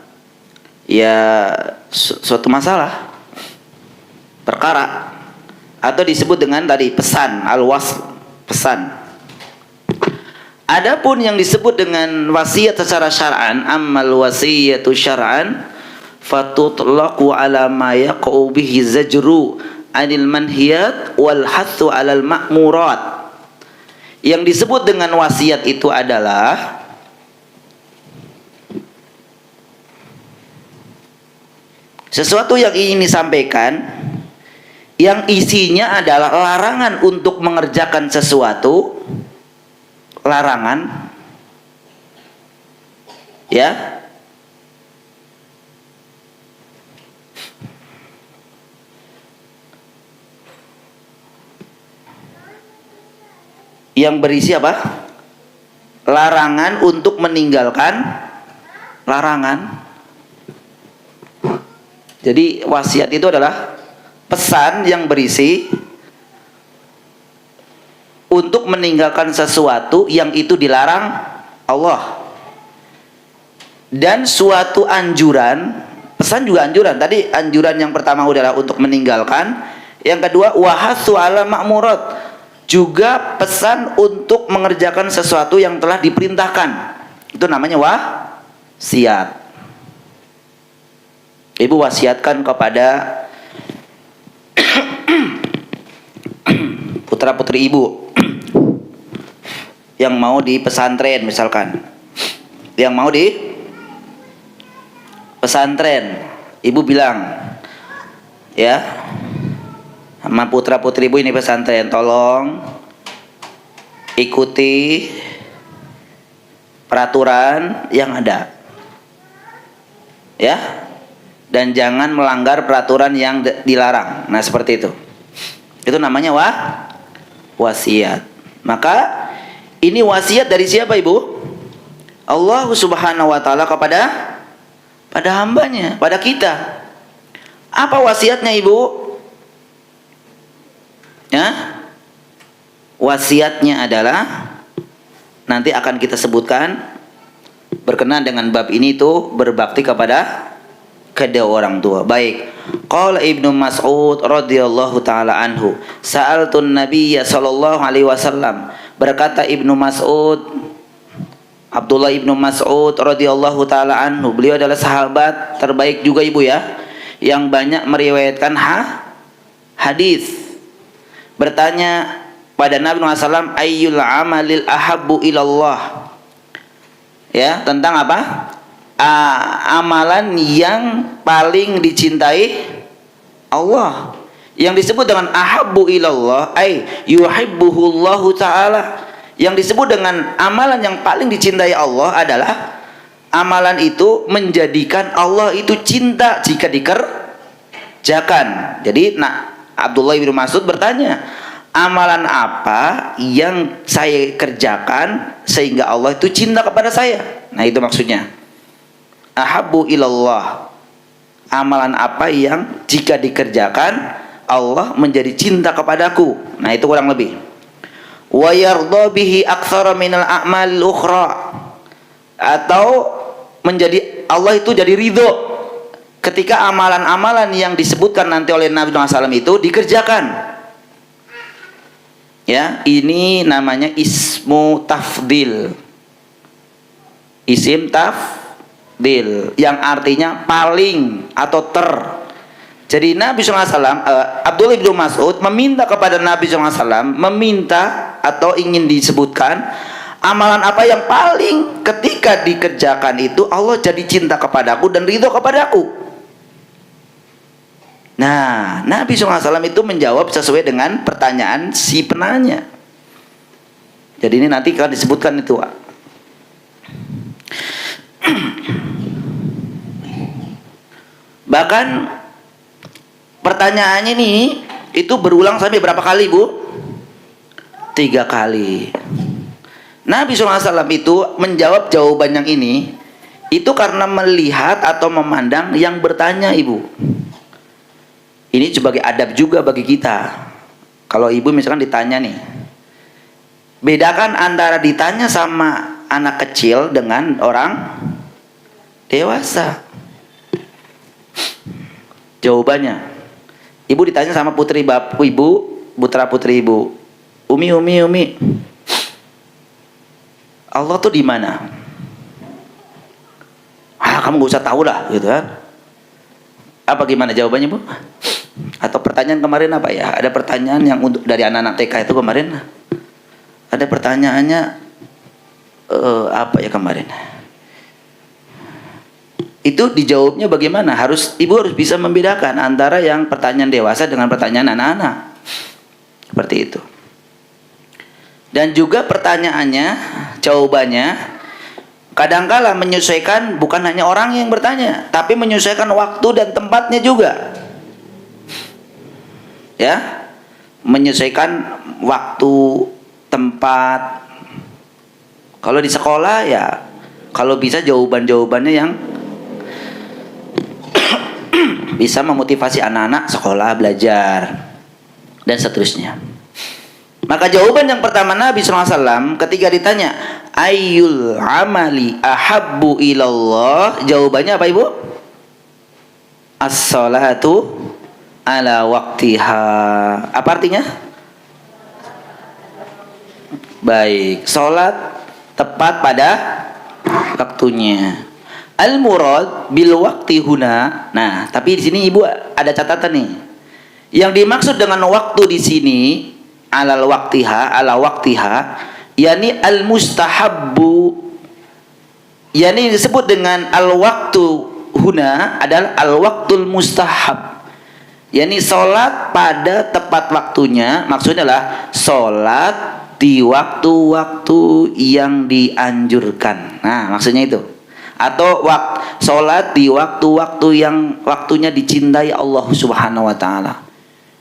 ya suatu masalah, perkara, atau disebut dengan tadi pesan, al-wasl, pesan. Adapun yang disebut dengan wasiat secara syar'an, ammal wasiyatu syar'an fatutlaqu ala ma yaqau bihi zajru anil manhiyat wal hathu alal ma'murat. Yang disebut dengan wasiat itu adalah sesuatu yang ingin disampaikan yang isinya adalah larangan untuk mengerjakan sesuatu, larangan, ya, yang berisi apa? Larangan untuk meninggalkan larangan. Jadi wasiat itu adalah pesan yang berisi untuk meninggalkan sesuatu yang itu dilarang Allah, dan suatu anjuran. Pesan juga anjuran. Tadi anjuran yang pertama adalah untuk meninggalkan, yang kedua wahasu ala ma'murat, juga pesan untuk mengerjakan sesuatu yang telah diperintahkan. Itu namanya wasiat. Ibu wasiatkan kepada putra-putri ibu yang mau di pesantren misalkan, yang mau di pesantren, ibu bilang ya sama putra-putri ibu ini pesantren, tolong ikuti peraturan yang ada ya, dan jangan melanggar peraturan yang dilarang. Nah seperti itu namanya wasiat. Maka ini wasiat dari siapa ibu? Allah subhanahu wa ta'ala pada hambanya, pada kita. Apa wasiatnya ibu? Ya, wasiatnya adalah nanti akan kita sebutkan berkenaan dengan bab ini, itu berbakti kepada kedua orang tua. Baik. Qala Ibnu Mas'ud radhiyallahu taala anhu, sa'altun nabiyya sallallahu alaihi wasallam. Berkata Ibnu Mas'ud, Abdullah Ibnu Mas'ud radhiyallahu taala anhu, beliau adalah sahabat terbaik juga ibu ya, yang banyak meriwayatkan hadis. Bertanya pada Nabi SAW, ayyul amalil ahabbu ilallah. Ya, tentang apa? Amalan yang paling dicintai Allah. Yang disebut dengan ahabbu ilallah ay yuhibbuhullahu ta'ala. Yang disebut dengan amalan yang paling dicintai Allah adalah amalan itu menjadikan Allah itu cinta jika dikerjakan. Jadi Abdullah bin Mas'ud bertanya, amalan apa yang saya kerjakan sehingga Allah itu cinta kepada saya? Nah itu maksudnya ahabbu ilallah, amalan apa yang jika dikerjakan Allah menjadi cinta kepadaku. Nah itu kurang lebih. Wa yardha bihi aktsara minal a'malil ukhra, atau menjadi Allah itu jadi ridho ketika amalan-amalan yang disebutkan nanti oleh Nabi SAW itu dikerjakan. Ya, ini namanya ismu tafdil. Isim tafdil yang artinya paling atau Jadi Nabi SAW, Abdullah bin Mas'ud meminta kepada Nabi SAW, meminta atau ingin disebutkan amalan apa yang paling ketika dikerjakan itu Allah jadi cinta kepadaku dan ridho kepadaku. Nah, Nabi SAW itu menjawab sesuai dengan pertanyaan si penanya. Jadi ini nanti akan disebutkan itu. Bahkan pertanyaannya ini itu berulang sampai berapa kali bu? 3 kali. Nabi SAW itu menjawab jawaban yang ini itu karena melihat atau memandang yang bertanya ibu. Ini sebagai adab juga bagi kita. Kalau ibu misalkan ditanya nih, bedakan antara ditanya sama anak kecil dengan orang dewasa. Jawabannya, ibu ditanya sama putri bapak ibu, putra putri ibu, Umi, Allah tuh di mana? Kamu gak usah tahu lah, gitu kan? Apa gimana jawabannya bu? Atau pertanyaan kemarin apa ya? Ada pertanyaan yang untuk dari anak-anak TK itu kemarin. Ada pertanyaannya apa ya kemarin? Itu dijawabnya bagaimana? Ibu harus bisa membedakan antara yang pertanyaan dewasa dengan pertanyaan anak-anak. Seperti itu. Dan juga pertanyaannya, jawabannya kadangkala menyesuaikan bukan hanya orang yang bertanya, tapi menyesuaikan waktu dan tempatnya juga. Ya, menyesuaikan waktu, tempat. Kalau di sekolah ya, kalau bisa jawabannya yang bisa memotivasi anak-anak sekolah, belajar, dan seterusnya. Maka jawaban yang pertama Nabi SAW ketika ditanya ayyul amali ahabbu ilallah, jawabannya apa Ibu? As-salatu ala waktiha. Apa artinya? Baik, sholat tepat pada waktunya. Al-murad bil wakti huna. Nah, tapi di sini Ibu ada catatan nih. Yang dimaksud dengan waktu di sini ala waktiha, yakni al-mustahabbu. Yakni disebut dengan al-waktu huna adalah al-waktul mustahab. yakni sholat pada tepat waktunya, maksudnya adalah sholat di waktu-waktu yang dianjurkan. Nah, maksudnya itu. Atau sholat di waktu-waktu yang waktunya dicintai Allah Subhanahu wa taala.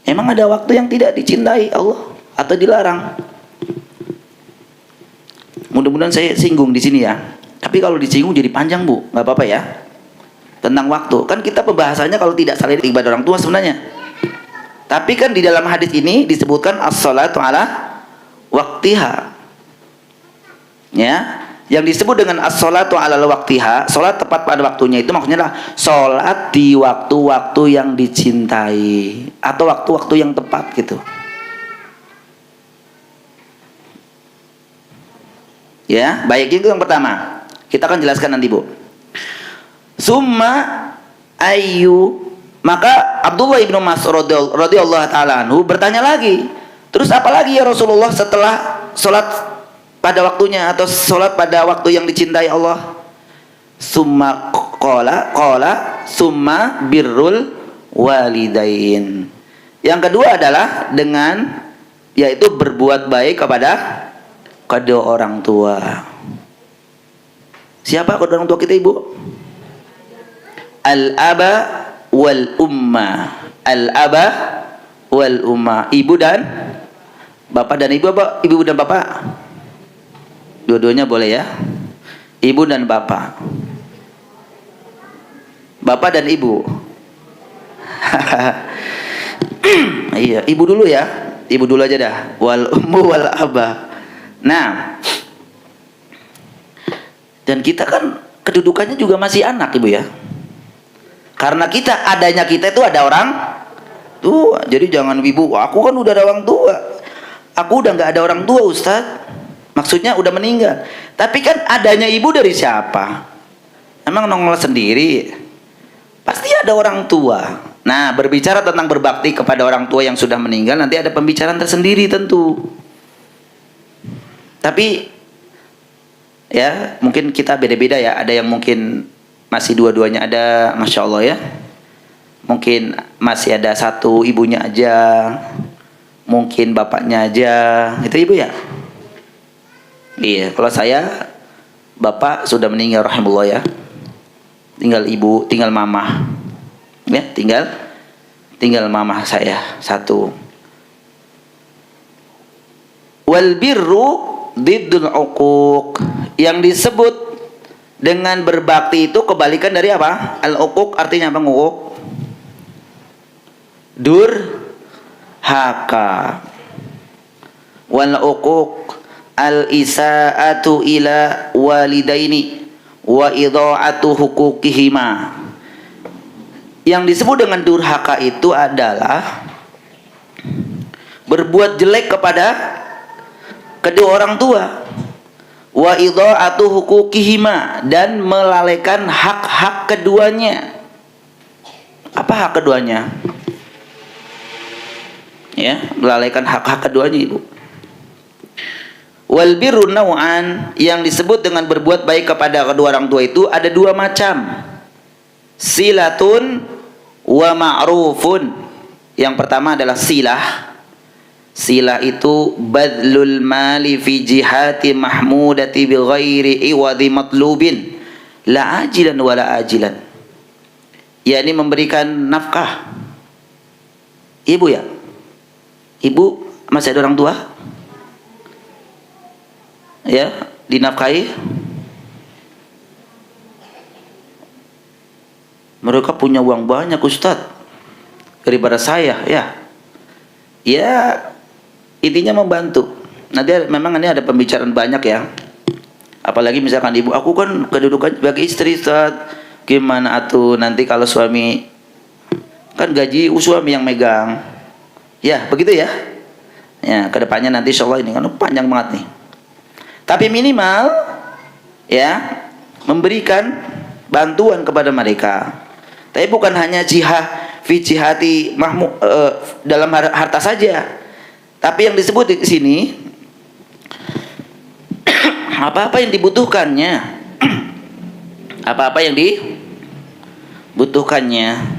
Emang ada waktu yang tidak dicintai Allah atau dilarang? Mudah-mudahan saya singgung di sini ya. Tapi kalau disinggung jadi panjang, Bu. Nggak apa-apa ya. Tentang waktu. Kan kita pembahasannya kalau tidak salah ibadah orang tua sebenarnya. Tapi kan di dalam hadis ini disebutkan as-salatu ala waktiha. Ya. Yang disebut dengan as-salatu ala waktiha, salat tepat pada waktunya, itu maksudnya adalah salat di waktu-waktu yang dicintai atau waktu-waktu yang tepat gitu. Ya, baik, itu yang pertama. Kita akan jelaskan nanti, Bu. Summa ayu, maka Abdullah ibnu Mas'ud radhiyallahu taala anhu bertanya lagi, terus apa lagi ya Rasulullah setelah salat pada waktunya atau sholat pada waktu yang dicintai Allah? Summa qala summa birrul walidain. Yang kedua adalah dengan yaitu berbuat baik kepada kedua orang tua. Siapa kedua orang tua kita, Ibu? Al-aba wal umma. Al-aba wal umma. Ibu dan bapak dan ibu, apa? Ibu dan bapak? Dua-duanya boleh ya. Ibu dan bapak. Bapak dan ibu. Iya, ibu dulu ya. Ibu dulu aja dah. Wal ummu wal aba. Nah, dan kita kan kedudukannya juga masih anak, Ibu ya. Karena adanya kita itu ada orang tua. Jadi jangan ibu, aku kan udah ada orang tua. Aku udah nggak ada orang tua, Ustaz. Maksudnya udah meninggal. Tapi kan adanya ibu dari siapa? Emang nongol sendiri? Pasti ada orang tua. Nah, berbicara tentang berbakti kepada orang tua yang sudah meninggal, nanti ada pembicaraan tersendiri tentu. Tapi ya mungkin kita beda-beda ya. Ada yang mungkin masih dua-duanya ada, Masya Allah ya. Mungkin masih ada satu ibunya aja, mungkin bapaknya aja. Itu Ibu ya? Iya, kalau saya bapak sudah meninggal rahimahullah ya. Tinggal ibu, tinggal mama. Ya, tinggal mama saya satu. Wal birru diddul uquq. Yang disebut dengan berbakti itu kebalikan dari apa? Al-uquq artinya apa? Uquq. Durhaka. Wal uquq al-isa'atu ila walidaini wa idha'atu hukukihima. Yang disebut dengan durhaka itu adalah berbuat jelek kepada kedua orang tua, wa idha'atu hukukihima, dan melalaikan hak-hak keduanya. Apa hak keduanya? Ya, melalaikan hak-hak keduanya, Ibu. Wal birru nau'an, yang disebut dengan berbuat baik kepada kedua orang tua itu ada dua macam. Silatun wa ma'rufun. Yang pertama adalah silah. Silah itu badlul mali fi jihati mahmudati bi ghairi iwadi matlubin la ajilan wa la ajilan. yakni memberikan nafkah. Ibu ya? Ibu masih ada orang tua? Ya, dinafkahi. Mereka punya uang banyak Ustaz daripada saya, ya. Ya, intinya membantu. Nanti memang ini ada pembicaraan banyak ya. Apalagi misalkan ibu, aku kan kedudukan sebagai istri Ustaz. Gimana atuh nanti kalau suami, kan gaji suami yang megang. Ya, begitu ya. Ya, kedepannya nanti insyaallah ini kan panjang banget nih. Tapi minimal ya memberikan bantuan kepada mereka. Tapi bukan hanya fi jihati dalam harta saja. Tapi yang disebut di sini apa-apa yang dibutuhkannya. Apa-apa yang dibutuhkannya.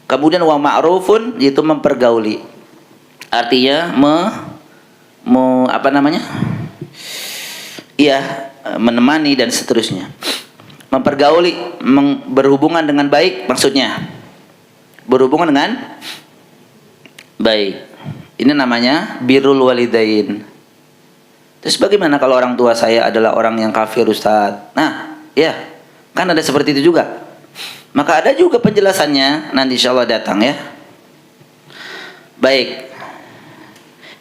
Kemudian wa ma'rufun yaitu mempergauli. Artinya apa namanya? Iya, menemani dan seterusnya. Mempergauli, berhubungan dengan baik maksudnya. Berhubungan dengan baik. Ini namanya birrul walidain. Terus bagaimana kalau orang tua saya adalah orang yang kafir Ustaz? Nah, ya, kan ada seperti itu juga. Maka ada juga penjelasannya, nanti insyaallah datang ya. Baik.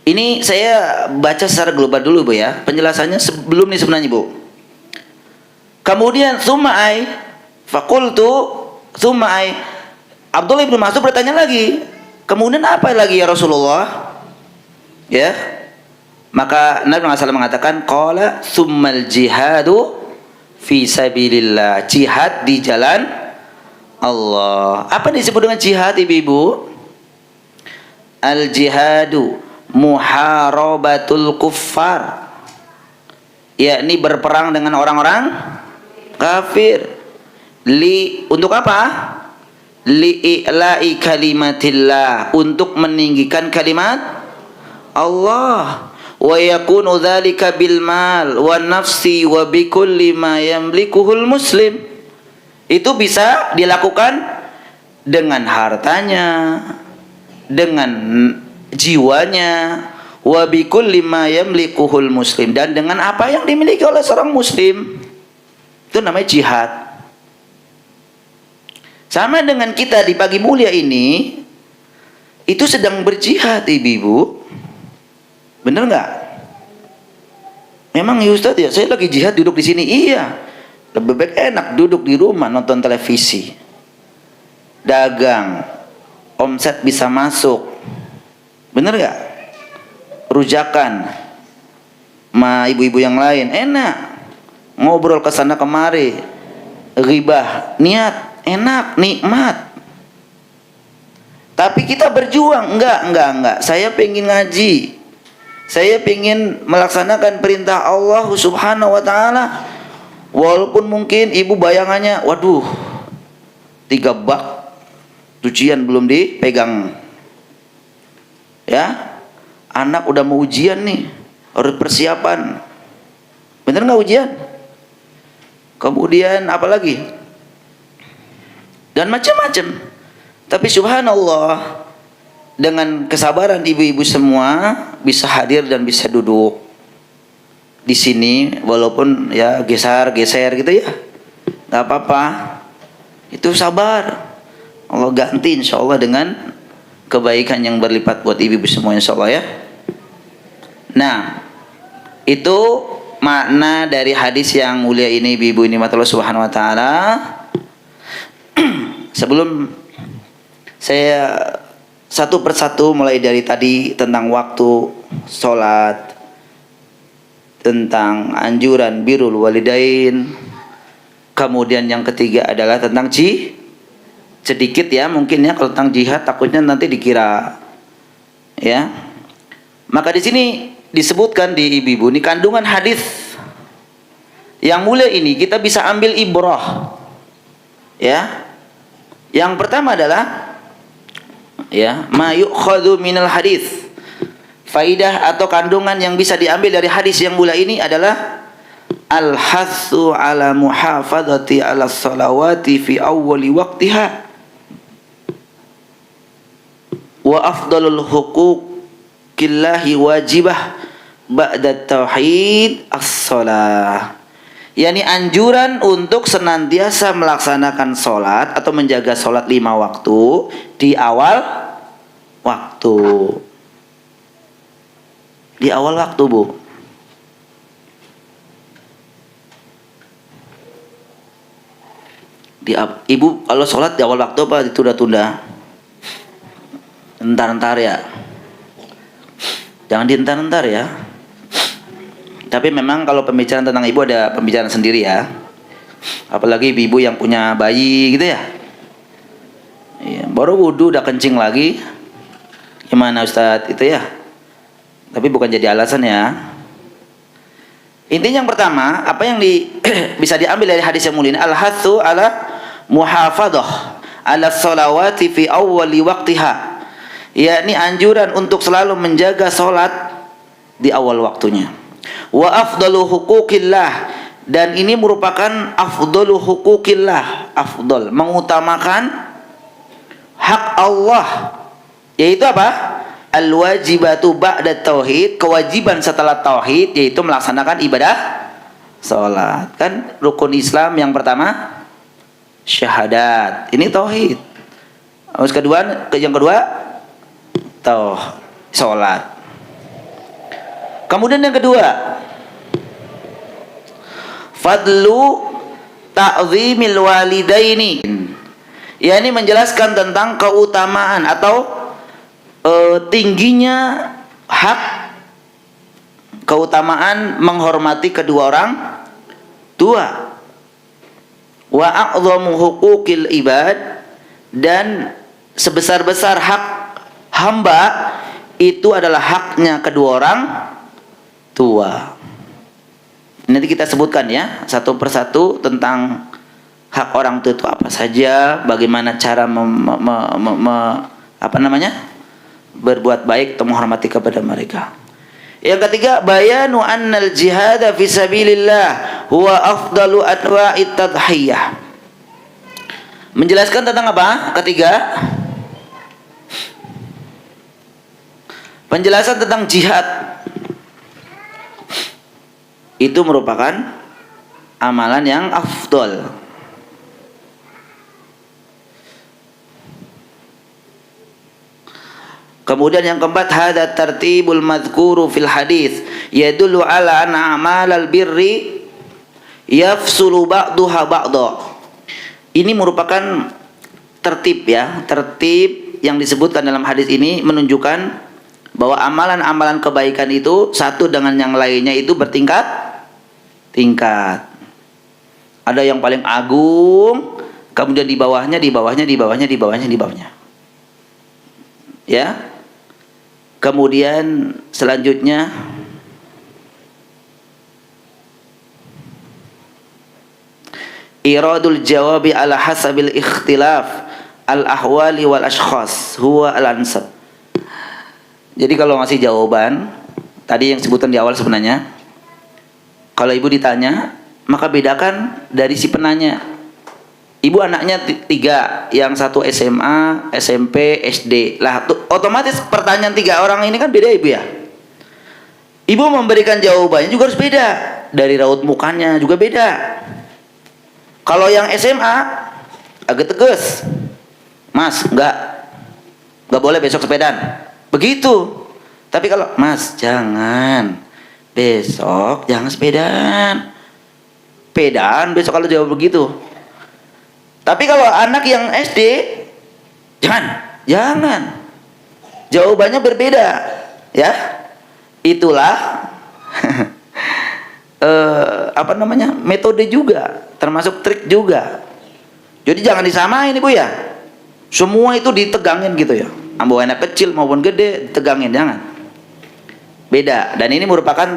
Ini saya baca secara global dulu Bu ya. Penjelasannya sebelum nih sebenarnya Bu. Kemudian sumai fakultu sumai Abdullah bin Mas'ud bertanya lagi. Kemudian apa lagi ya Rasulullah? Ya. Maka Nabi SAW mengatakan qala summal jihadu fi sabilillah. Jihad di jalan Allah. Apa disebut dengan jihad Ibu-ibu? Al jihadu muharabatul kuffar, yakni berperang dengan orang-orang kafir. Untuk apa? Li'ila'i kalimatillah, untuk meninggikan kalimat Allah. Wa yakunu dzalika bil mal wa nafsi wa bi kulli ma yamlikuhul muslim. Itu bisa dilakukan dengan hartanya, dengan jiwanya, wa bi kulli ma yamlikuhul muslim, dan dengan apa yang dimiliki oleh seorang muslim. Itu namanya jihad. Sama dengan kita di pagi mulia ini, itu sedang berjihad ibu-ibu. Bener nggak? Memang ya Ustaz ya, saya lagi jihad duduk di sini. Iya. Lebih baik enak duduk di rumah nonton televisi. Dagang. Omset bisa masuk. Bener nggak? Rujakan sama ibu-ibu yang lain enak, ngobrol ke sana kemari, ghibah, niat enak, nikmat. Tapi kita berjuang, enggak. Saya pengen ngaji, saya pengen melaksanakan perintah Allah Subhanahu wa taala. Walaupun mungkin ibu bayangannya, waduh, 3 bak cucian belum dipegang. Ya, anak udah mau ujian nih, harus persiapan. Bener nggak ujian? Kemudian apa lagi? Dan macam-macam. Tapi subhanallah, dengan kesabaran ibu-ibu semua bisa hadir dan bisa duduk di sini, walaupun ya geser gitu ya, nggak apa-apa. Itu sabar. Allah ganti insya Allah dengan kebaikan yang berlipat buat ibu-ibu semua insyaallah ya. Nah, itu makna dari hadis yang mulia ini ibu-ibu ini Allah Subhanahu wa taala. Sebelum saya satu persatu mulai dari tadi tentang waktu sholat, tentang anjuran birrul walidain, kemudian yang ketiga adalah tentang sedikit ya mungkin ya kalau tentang jihad takutnya nanti dikira ya. Maka di sini disebutkan di ibu-ibu ini kandungan hadis yang mulia ini kita bisa ambil ibrah ya. Yang pertama adalah ya ma yu'khadhu minal hadis, faidah atau kandungan yang bisa diambil dari hadis yang mulia ini adalah al-hassu ala muhafadzati ala salawati fi awwali waqtiha wa afdalul huquqillahi wajibah ba'da tauhid as-shalah. yakni anjuran untuk senantiasa melaksanakan sholat atau menjaga sholat 5 waktu di awal waktu. Di awal waktu, Bu. Ibu kalau sholat di awal waktu apa ditunda-tunda? Entar-entar ya. Jangan dientar-entar ya. Tapi memang kalau pembicaraan tentang ibu ada pembicaraan sendiri ya. Apalagi ibu yang punya bayi gitu ya. Iya, baru wudhu udah kencing lagi. Gimana Ustadz itu ya? Tapi bukan jadi alasan ya. Intinya yang pertama, apa yang bisa diambil dari hadis yang mulia ini, al-hathu ala muhafadhah ala sholawati fi awwali waqtiha, yakni anjuran untuk selalu menjaga sholat di awal waktunya. Wa afdalu hukukillah, dan ini merupakan afdalu hukukillah, afdal mengutamakan hak Allah, yaitu apa? Al-wajibatu ba'da tauhid, kewajiban setelah tauhid, yaitu melaksanakan ibadah sholat. Kan rukun Islam yang pertama syahadat, ini tauhid. Yang kedua sholat. Kemudian yang kedua, fadlu ta'zimil walidaini, yakni menjelaskan tentang keutamaan atau tingginya hak, keutamaan menghormati kedua orang tua. Wa a'dhamu huquqil ibad, dan sebesar-besar hak hamba itu adalah haknya kedua orang tua. Nanti kita sebutkan ya satu persatu tentang hak orang tua itu apa saja, bagaimana cara berbuat baik atau menghormati kepada mereka. Yang ketiga, bayanu annal jihad fi sabilillah huwa afdalu anwa'it tadhiyah. Menjelaskan tentang apa? Ketiga, penjelasan tentang jihad. Itu merupakan amalan yang afdal. Kemudian yang keempat, hadza tartibul madhkuru fil hadis yadullu ala anna a'malal birri yafsulu ba'daha ba'dha. Ini merupakan tertib ya, tertib yang disebutkan dalam hadis ini menunjukkan bahwa amalan-amalan kebaikan itu satu dengan yang lainnya itu bertingkat-tingkat. Ada yang paling agung, kemudian di bawahnya. Ya. Kemudian selanjutnya iradul jawabi ala hasabil ikhtilaf al ahwali wal ashkhas huwa al ansab. Jadi kalau ngasih jawaban tadi yang sebutan di awal sebenarnya, kalau ibu ditanya maka bedakan dari si penanya. Ibu anaknya 3, yang satu SMA, SMP, SD. Lah otomatis pertanyaan 3 orang ini kan beda ibu ya. Ibu memberikan jawabannya juga harus beda. Dari raut mukanya juga beda. Kalau yang SMA agak tegas, Mas, nggak boleh besok sepedaan. Begitu. Tapi kalau Mas, jangan besok jangan sepedaan. Pedaan besok kalau jawab begitu. Tapi kalau anak yang SD, jangan. Jawabannya berbeda, ya. Itulah metode juga, termasuk trik juga. Jadi jangan disamain ibu ya. Semua itu ditegangin gitu ya. Ambo anak kecil maupun gede ditegangin, jangan. Beda. Dan ini merupakan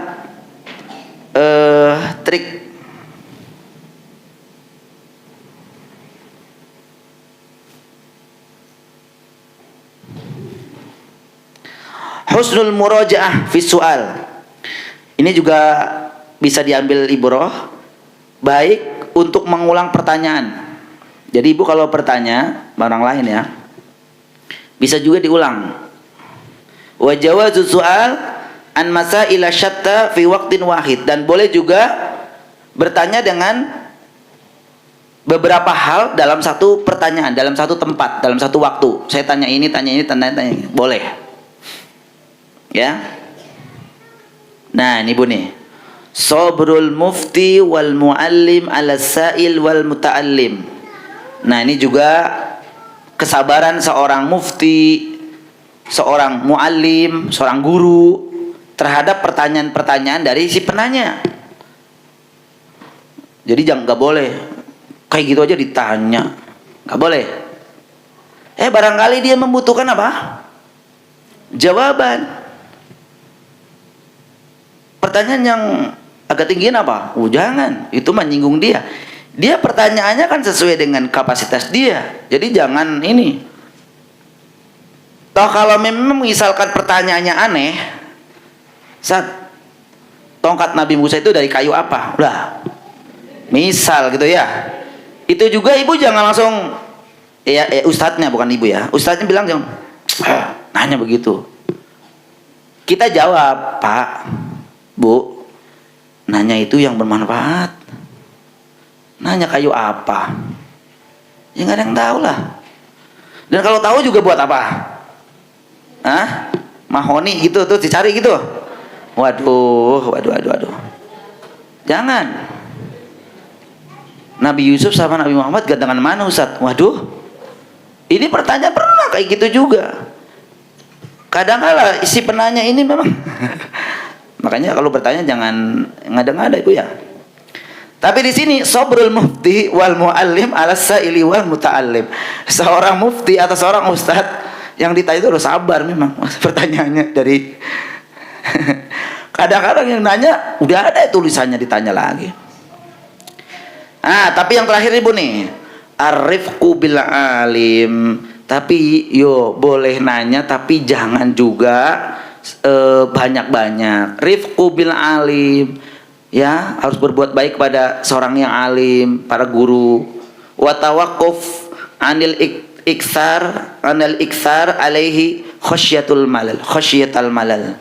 trik. Husnul murajaah fi su'al. Ini juga bisa diambil ibrah, baik untuk mengulang pertanyaan. Jadi ibu kalau bertanya orang lain ya, bisa juga diulang. Wa jawazu su'al an masaila syatta fi waqtin wahid, dan boleh juga bertanya dengan beberapa hal dalam satu pertanyaan, dalam satu tempat, dalam satu waktu. Saya tanya ini, tanya ini, tanya ini. Boleh. Ya. Nah, ini Bu nih. Sabrul mufti wal muallim ala sa'il wal muta'allim. Nah, ini juga kesabaran seorang mufti, seorang muallim, seorang guru terhadap pertanyaan-pertanyaan dari si penanya. Jadi nggak boleh kayak gitu aja ditanya, nggak boleh. Barangkali dia membutuhkan apa? Jawaban. Pertanyaan yang agak tinggiin apa? Jangan, itu menyinggung dia. Dia pertanyaannya kan sesuai dengan kapasitas dia. Jadi jangan ini. Toh kalau memang misalkan pertanyaannya aneh, tongkat Nabi Musa itu dari kayu apa? Udah. Misal gitu ya. Itu juga ibu jangan langsung ustadznya, bukan ibu ya. Ustadznya bilang jangan nanya begitu. Kita jawab, Pak, Bu, nanya itu yang bermanfaat. Nanya kayu apa? Ya nggak ada yang tahu lah. Dan kalau tahu juga buat apa? Mahoni gitu tuh dicari gitu. Waduh. Jangan. Nabi Yusuf sama Nabi Muhammad gantengan mana Ustaz? Waduh. Ini pertanyaan pernah kayak gitu juga. Kadang-kala isi penanya ini memang makanya kalau bertanya jangan ngada-ngada Ibu ya. Tapi di sini sabrul mufti wal muallim ala sa'ili wal muta'allim. Seorang mufti atau seorang ustaz yang ditanya itu harus sabar memang pertanyaannya dari kadang-kadang yang nanya udah ada tulisannya ditanya lagi. Tapi yang terakhir Ibu nih, arifku bil alim. Tapi boleh nanya tapi jangan juga banyak-banyak. Rifqu bil alim, ya, harus berbuat baik pada seorang yang alim, para guru. Wa tawaqquf anil iksar alaihi khasyatul malal.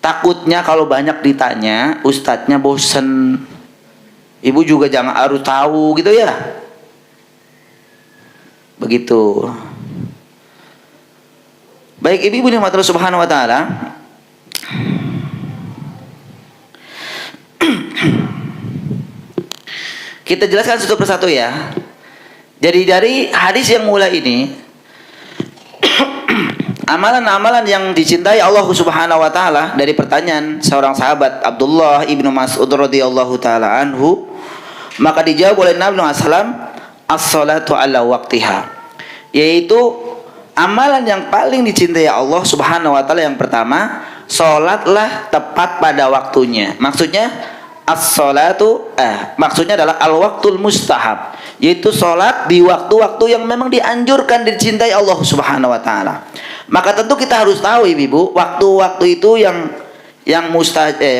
Takutnya kalau banyak ditanya, ustadznya bosen. Ibu juga jangan harus tahu gitu ya. Begitu. Baik ibu-ibu nikmat Allah Subhanahu wa taala. Kita jelaskan satu persatu ya. Jadi dari hadis yang mulai ini amalan-amalan yang dicintai Allah Subhanahu wa taala dari pertanyaan seorang sahabat Abdullah ibnu Mas'ud radhiyallahu taala anhu, maka dijawab oleh Nabi sallallahu alaihi wasallam as-salatu ala waqtiha, yaitu amalan yang paling dicintai Allah Subhanahu wa taala yang pertama, salatlah tepat pada waktunya. Maksudnya as-salatu maksudnya adalah al-waqtul mustahab, yaitu salat di waktu-waktu yang memang dianjurkan dicintai Allah Subhanahu wa taala. Maka tentu kita harus tahu Ibu, waktu-waktu itu yang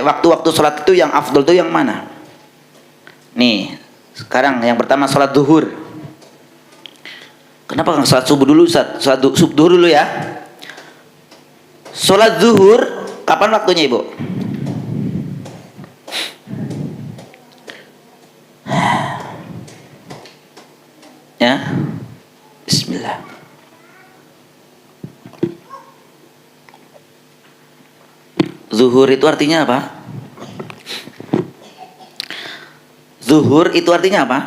waktu-waktu salat itu yang afdal itu yang mana? Nih, sekarang yang pertama salat zuhur. Kenapa nggak salat subuh dulu Ustaz? Salat zuhur dulu ya. Salat zuhur kapan waktunya Ibu? Ya. Bismillah. Zuhur itu artinya apa? Zuhur itu artinya apa?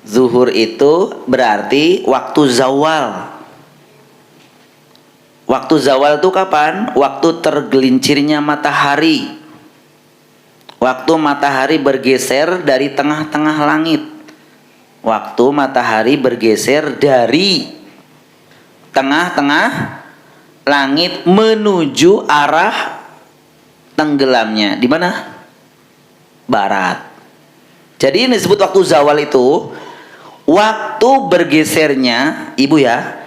Zuhur itu berarti waktu zawal. Waktu zawal itu kapan? Waktu tergelincirnya matahari. Waktu matahari bergeser dari tengah-tengah langit. Waktu matahari bergeser dari tengah-tengah langit menuju arah tenggelamnya. Di mana? Barat. Jadi ini disebut waktu zawal itu waktu bergesernya Ibu ya.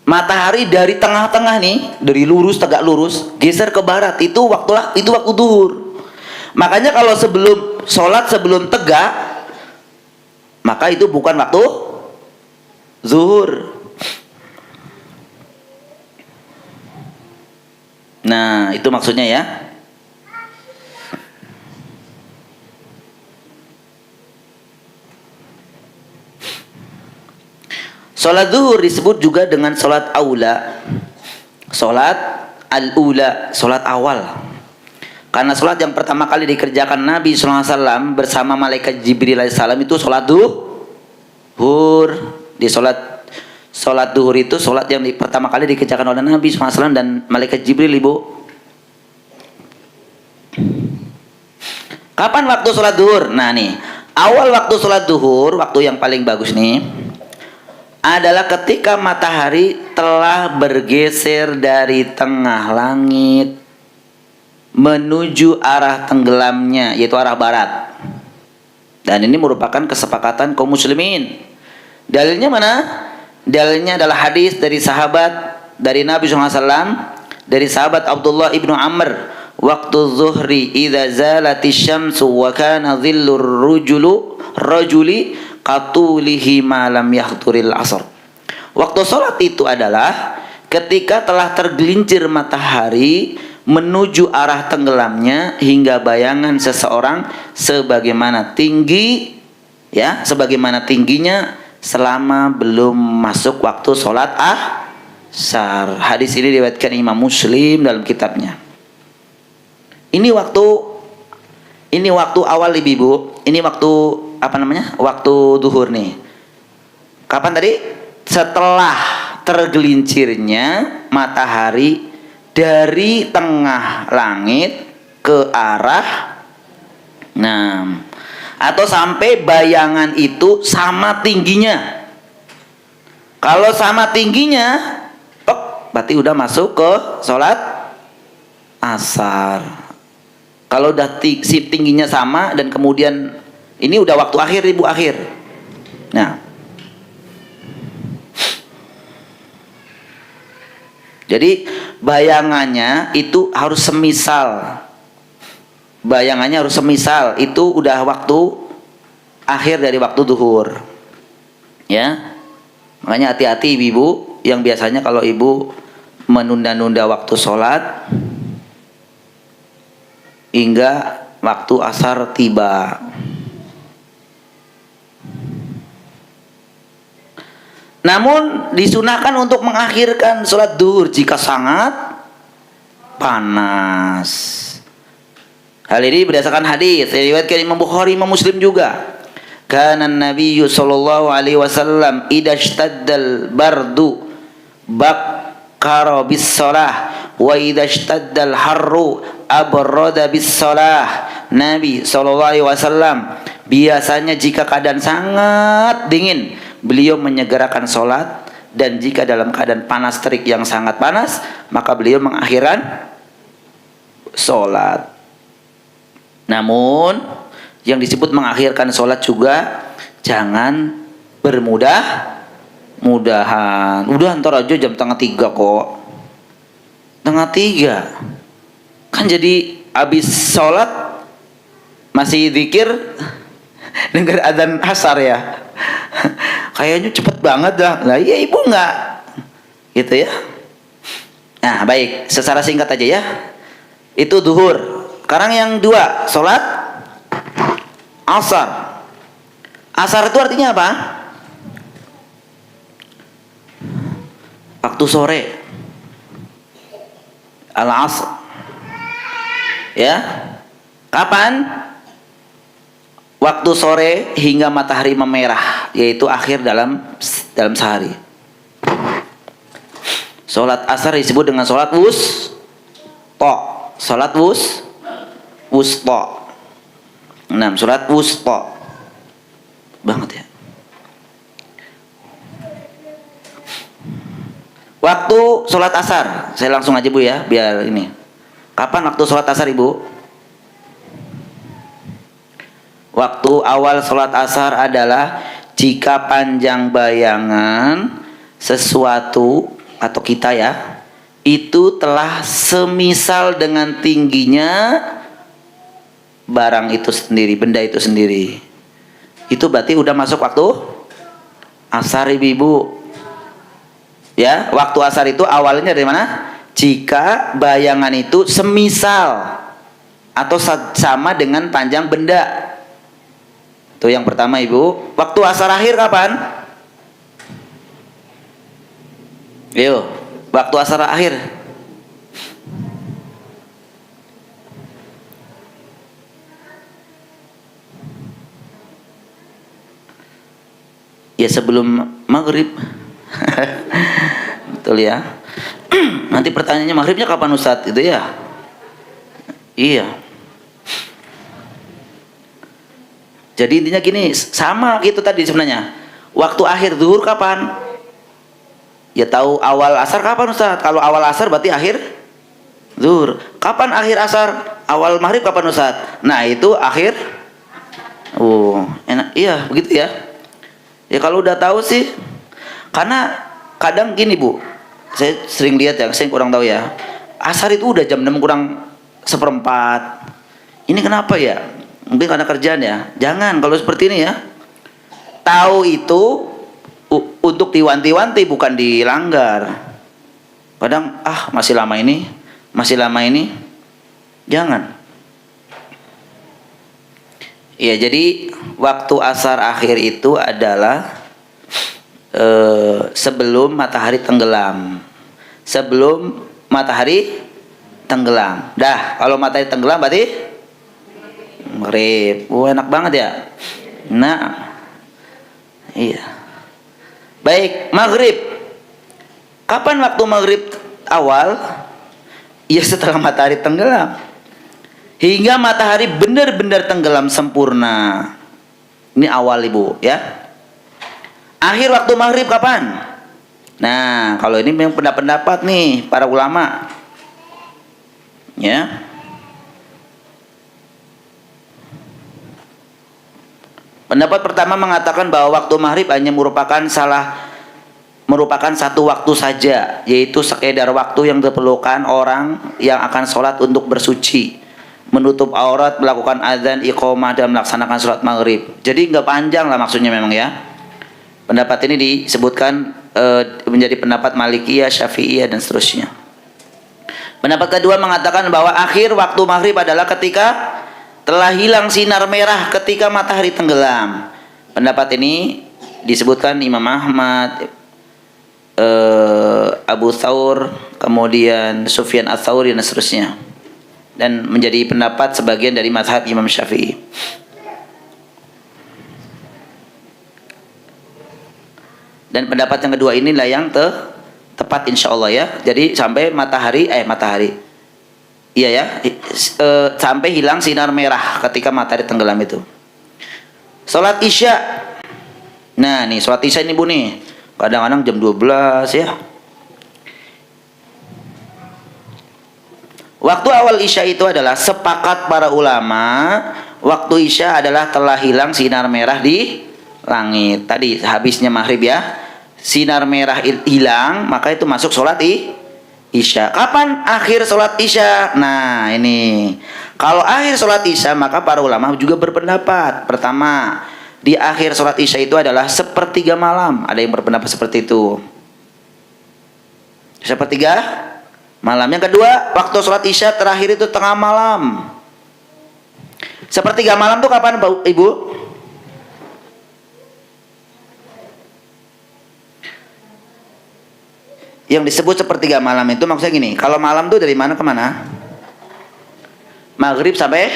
Matahari dari tengah-tengah nih, dari lurus tegak lurus geser ke barat, itu waktu zuhur. Makanya kalau sebelum sholat sebelum tegak, maka itu bukan waktu zuhur. Nah, itu maksudnya ya. Sholat zuhur disebut juga dengan sholat aula. Sholat al-ula, sholat awal. Karena sholat yang pertama kali dikerjakan Nabi SAW bersama malaikat Jibril alaihissalam itu sholat duhur. Di sholat duhur itu sholat yang pertama kali dikerjakan oleh Nabi SAW dan malaikat Jibril, ibu. Kapan waktu sholat duhur? Nah nih, awal waktu sholat duhur, waktu yang paling bagus nih, adalah ketika matahari telah bergeser dari tengah langit menuju arah tenggelamnya, yaitu arah barat. Dan ini merupakan kesepakatan kaum muslimin. Dalilnya mana? Dalilnya adalah hadis dari sahabat, dari Nabi SAW, dari sahabat Abdullah ibnu Amr, waktu zuhri idza zalatis syamsu wa kana dhillur rajuli qatulihi ma lam yahturil asr. Waktu salat itu adalah ketika telah tergelincir matahari menuju arah tenggelamnya hingga bayangan seseorang sebagaimana tingginya selama belum masuk waktu sholat asar. Hadis ini diriwayatkan Imam Muslim dalam kitabnya. Ini waktu awal ibu. Ini waktu waktu duhur nih. Kapan tadi? Setelah tergelincirnya matahari dari tengah langit ke arah atau sampai bayangan itu sama tingginya. Kalau sama tingginya, berarti udah masuk ke sholat asar. Kalau udah tingginya sama dan kemudian ini udah waktu akhir, ibu, akhir. Nah, jadi bayangannya itu harus semisal. Bayangannya harus semisal. Itu udah waktu akhir dari waktu duhur. Ya. Makanya hati-hati ibu yang biasanya kalau ibu menunda-nunda waktu sholat hingga waktu asar tiba. Namun disunahkan untuk mengakhirkan sholat duhur jika sangat panas. Hal ini berdasarkan hadis diriwayatkan Imam Bukhari, Imam Muslim juga. Kana Nabi sallallahu alaihi wasallam idza ishtaddal bardu bakkara bis shalah wa idza ishtaddal harru abrada bis shalah. Nabi sallallahu alaihi wasallam biasanya jika keadaan sangat dingin, beliau menyegerakan sholat, dan jika dalam keadaan panas terik yang sangat panas, maka beliau mengakhirkan sholat. Namun yang disebut mengakhirkan sholat juga jangan bermudah-mudahan. Udah ntar aja jam 2:30 kok. 2:30 kan jadi habis sholat masih zikir dengar adzan asar ya. Kayaknya cepet banget dah. Lah iya ibu nggak gitu ya. Nah baik, secara singkat aja ya. Itu duhur. Sekarang yang dua, sholat asar. Asar itu artinya apa? Waktu sore. Al-asr. Ya. Kapan? Waktu sore hingga matahari memerah, yaitu akhir dalam sehari. Sholat asar disebut dengan sholat wusta. Sholat wusta. Sholat wusta. Banget ya. Waktu sholat asar, saya langsung aja bu ya, biar ini. Kapan waktu sholat asar ibu? Waktu awal sholat asar adalah jika panjang bayangan sesuatu atau kita ya, itu telah semisal dengan tingginya barang itu sendiri, benda itu sendiri. Itu berarti udah masuk waktu asar ibu. Ya, waktu asar itu awalnya dari mana? Jika bayangan itu semisal atau sama dengan panjang benda. Itu yang pertama ibu. Waktu asar akhir kapan? Yo, waktu asar akhir. Ya sebelum maghrib. Betul ya. Nanti pertanyaannya maghribnya kapan Ustadz? Itu ya. Iya. Jadi intinya gini, sama gitu tadi sebenarnya. Waktu akhir zuhur kapan? Ya tahu awal asar kapan Ustaz? Kalau awal asar berarti akhir zuhur. Kapan akhir asar? Awal maghrib kapan Ustaz? Nah itu akhir. Oh enak, iya begitu ya. Ya kalau udah tahu sih, karena kadang gini Bu, saya sering lihat ya, saya kurang tahu ya. Asar itu udah jam 6 kurang seperempat. Ini kenapa ya? Mungkin karena kerjaan ya. Jangan kalau seperti ini ya. Tahu itu untuk diwanti-wanti bukan dilanggar. Kadang masih lama ini, masih lama ini. Jangan. Ya jadi waktu asar akhir itu adalah sebelum matahari tenggelam. Sebelum matahari tenggelam. Dah, kalau matahari tenggelam berarti maghrib. Enak banget ya. Nah, iya. Baik, maghrib. Kapan waktu maghrib awal? Ya setelah matahari tenggelam. Hingga matahari benar-benar tenggelam sempurna. Ini awal Ibu ya. Akhir waktu maghrib kapan? Nah, kalau ini memang pendapat nih para ulama. Ya. Pendapat pertama mengatakan bahwa waktu maghrib hanya merupakan satu waktu saja, yaitu sekedar waktu yang diperlukan orang yang akan sholat untuk bersuci, menutup aurat, melakukan azan, iqamah dan melaksanakan sholat maghrib. Jadi nggak panjang lah maksudnya memang ya. Pendapat ini disebutkan menjadi pendapat Malikiyah, Syafi'iyah dan seterusnya. Pendapat kedua mengatakan bahwa akhir waktu maghrib adalah ketika telah hilang sinar merah ketika matahari tenggelam. Pendapat ini disebutkan Imam Ahmad, Abu Thawr, kemudian Sufyan Ats-Tsauri dan seterusnya, dan menjadi pendapat sebagian dari mazhab Imam Syafi'i. Dan pendapat yang kedua inilah yang tepat insya Allah ya. Jadi sampai matahari iya ya, sampai hilang sinar merah ketika matahari tenggelam itu. Salat Isya. Nah, nih salat Isya ini Bu nih. Kadang-kadang jam 12 ya. Waktu awal Isya itu adalah sepakat para ulama, waktu Isya adalah telah hilang sinar merah di langit. Tadi habisnya maghrib ya. Sinar merah hilang, maka itu masuk salat Isya. Kapan akhir sholat Isya? Nah ini, kalau akhir sholat Isya maka para ulama juga berpendapat. Pertama, di akhir sholat Isya itu adalah sepertiga malam. Ada yang berpendapat seperti itu. Sepertiga malam. Yang kedua, waktu sholat Isya terakhir itu tengah malam. Sepertiga malam itu kapan Ibu? Yang disebut sepertiga malam itu maksudnya gini, kalau malam tuh dari mana ke mana? Maghrib sampai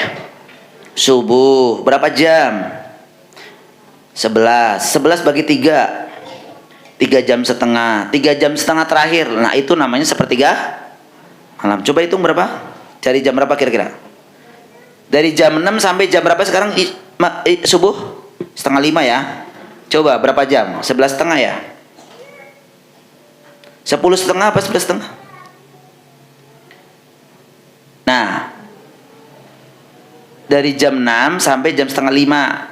subuh. Berapa jam? 11 bagi 3 3 jam setengah. 3 jam setengah terakhir. Nah itu namanya sepertiga malam. Coba hitung berapa? Cari jam berapa kira-kira? Dari jam 6 sampai jam berapa sekarang subuh? Setengah 5 ya. Coba berapa jam? 11 setengah ya? 10 setengah apa 11 setengah? Nah, dari jam 6 sampai jam setengah 5,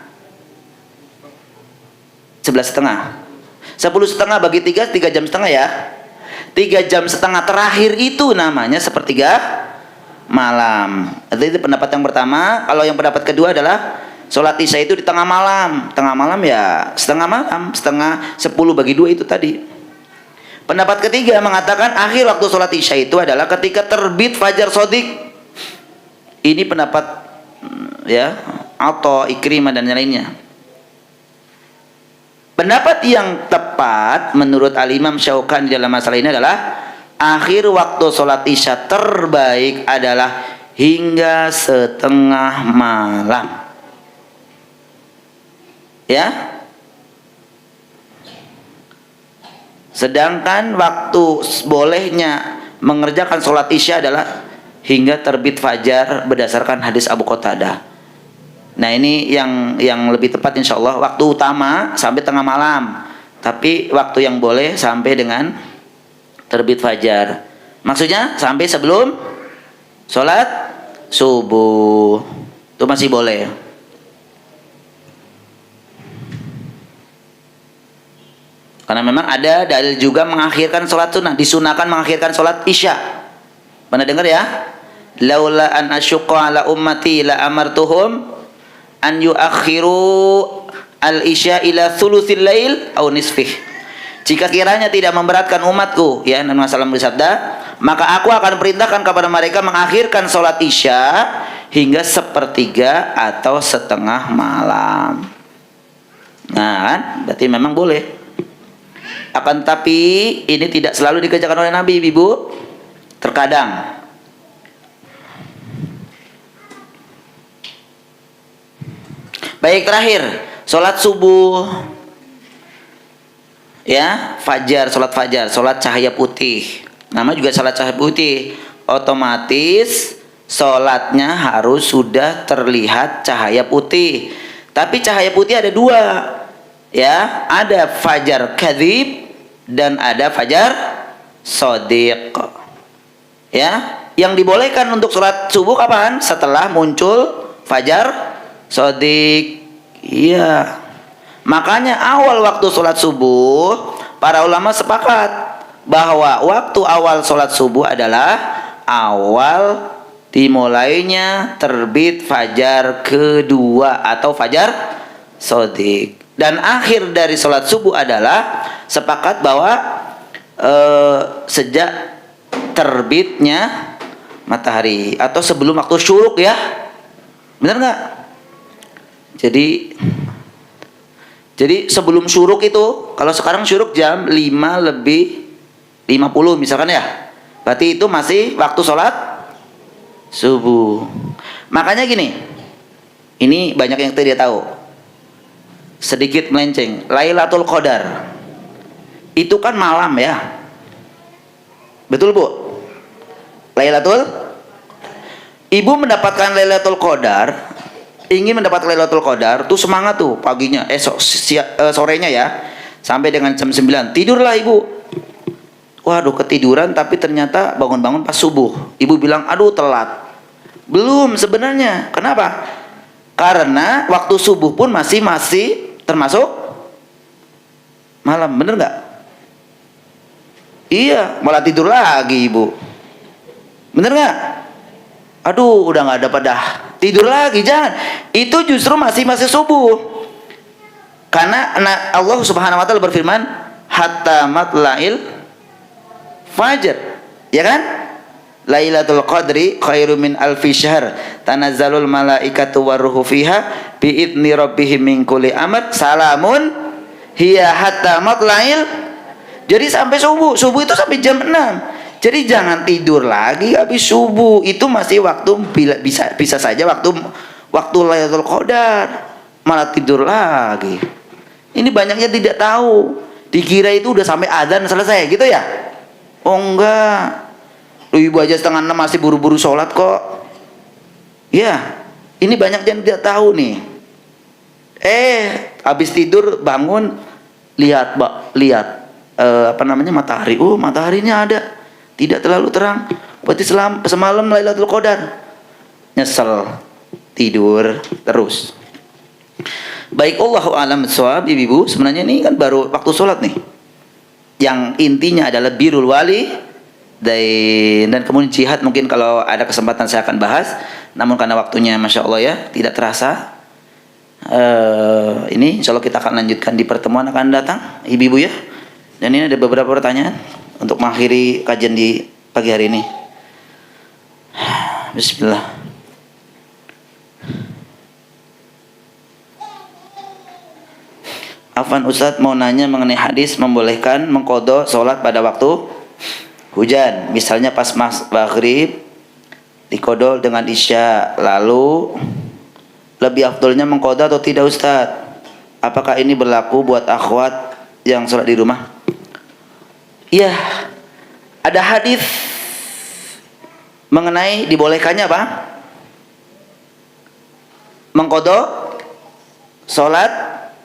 11 setengah. 10 setengah bagi 3 jam setengah ya. 3 jam setengah terakhir itu namanya sepertiga malam. Itu pendapat yang pertama. Kalau yang pendapat kedua adalah sholat Isya itu di tengah malam. Tengah malam ya setengah malam, setengah 10 bagi 2 itu tadi. Pendapat ketiga mengatakan akhir waktu sholat Isya itu adalah ketika terbit fajar shodiq. Ini pendapat ya, atau Ikrimah dan yang lainnya. Pendapat yang tepat menurut Al-Imam Syaukani dalam masalah ini adalah akhir waktu sholat isya terbaik adalah hingga setengah malam. Ya. Sedangkan waktu bolehnya mengerjakan sholat isya adalah hingga terbit fajar berdasarkan hadis Abu Qatadah. Nah ini yang lebih tepat insya Allah. Waktu utama sampai tengah malam, tapi waktu yang boleh sampai dengan terbit fajar. Maksudnya sampai sebelum sholat subuh itu masih boleh. Karena memang ada dalil juga mengakhirkan sholat sunnah, disunahkan mengakhirkan sholat isya. Pernah dengar ya? Laula an asyqa ala ummati la amartuhum an yuakhiru al-isya ila thuluthil lail au nisfih. Jika kiranya tidak memberatkan umatku, ya, Nabi SAW bersabda, maka aku akan perintahkan kepada mereka mengakhirkan sholat isya hingga sepertiga atau setengah malam. Nah kan, berarti memang boleh. Akan tapi ini tidak selalu dikerjakan oleh Nabi, Ibu. Terkadang. Baik, terakhir sholat subuh, ya, fajar, sholat cahaya putih. Nama juga sholat cahaya putih. Otomatis sholatnya harus sudah terlihat cahaya putih. Tapi cahaya putih ada dua, ya, ada fajar kadzib dan ada fajar shodiq. Ya, yang dibolehkan untuk sholat subuh kapan? Setelah muncul fajar shodiq. Iya. Makanya awal waktu sholat subuh, para ulama sepakat bahwa waktu awal sholat subuh adalah awal dimulainya terbit fajar kedua atau fajar shodiq. Dan akhir dari sholat subuh adalah sepakat bahwa sejak terbitnya matahari atau sebelum waktu syuruk, ya. Benar nggak? Jadi sebelum syuruk itu, kalau sekarang syuruk jam 5:50 misalkan, ya. Berarti itu masih waktu sholat subuh. Makanya gini, ini banyak yang tidak tahu. Sedikit melenceng. Lailatul Qadar itu kan malam, ya. Betul, Bu? Ibu mendapatkan Lailatul Qadar, ingin mendapatkan Lailatul Qadar tuh semangat tuh paginya, sorenya, ya, sampai dengan jam 9. Tidurlah ibu. Waduh, ketiduran tapi ternyata bangun-bangun pas subuh. Ibu bilang, aduh telat. Belum sebenarnya. Kenapa? Karena waktu subuh pun masih termasuk malam. Bener nggak? Iya, malah tidur lagi ibu. Bener nggak? Aduh, udah nggak dapat dah. Tidur lagi, jangan. Itu justru masih subuh. Karena Allah Subhanahu wa taala berfirman, hatta matla'il fajar. Ya kan? Lailatul Qadri khairum min alfi syahr. Tanazzalul malaikatu waruhu fiha biidzni rabbihim min kulli amr. Salamun hiya hatta matla'il. Jadi sampai subuh. Subuh itu sampai jam 6. Jadi jangan tidur lagi habis subuh. Itu masih waktu, bisa saja waktu Lailatul Qadar. Malah tidur lagi. Ini banyaknya tidak tahu. Dikira itu udah sampai azan selesai gitu, ya. Oh enggak. Lu ibu aja 5:30 masih buru-buru sholat kok. Ya, ini banyak yang tidak tahu nih. Habis tidur bangun, lihat matahari. Oh, mataharinya ada. Tidak terlalu terang. Berarti semalam Lailatul Qadar. Nyesel. Tidur terus. Baik, Allahu a'lam bishawab, ibu-ibu. Sebenarnya ini kan baru waktu sholat nih. Yang intinya adalah birrul wali dan kemudian jihad. Mungkin kalau ada kesempatan saya akan bahas. Namun karena waktunya Masya Allah, ya, tidak terasa. Ini insya Allah kita akan lanjutkan di pertemuan akan datang, ibu-ibu, ya. Dan ini ada beberapa pertanyaan untuk mengakhiri kajian di pagi hari ini. Bismillah. Afwan Ustadz, mau nanya mengenai hadis membolehkan mengqadha sholat pada waktu hujan. Misalnya pas maghrib diqadha dengan isya, lalu lebih afdolnya mengqadha atau tidak Ustadz? Apakah ini berlaku buat akhwat yang sholat di rumah? Iya, ada hadis mengenai dibolehkannya apa? Mengqadha sholat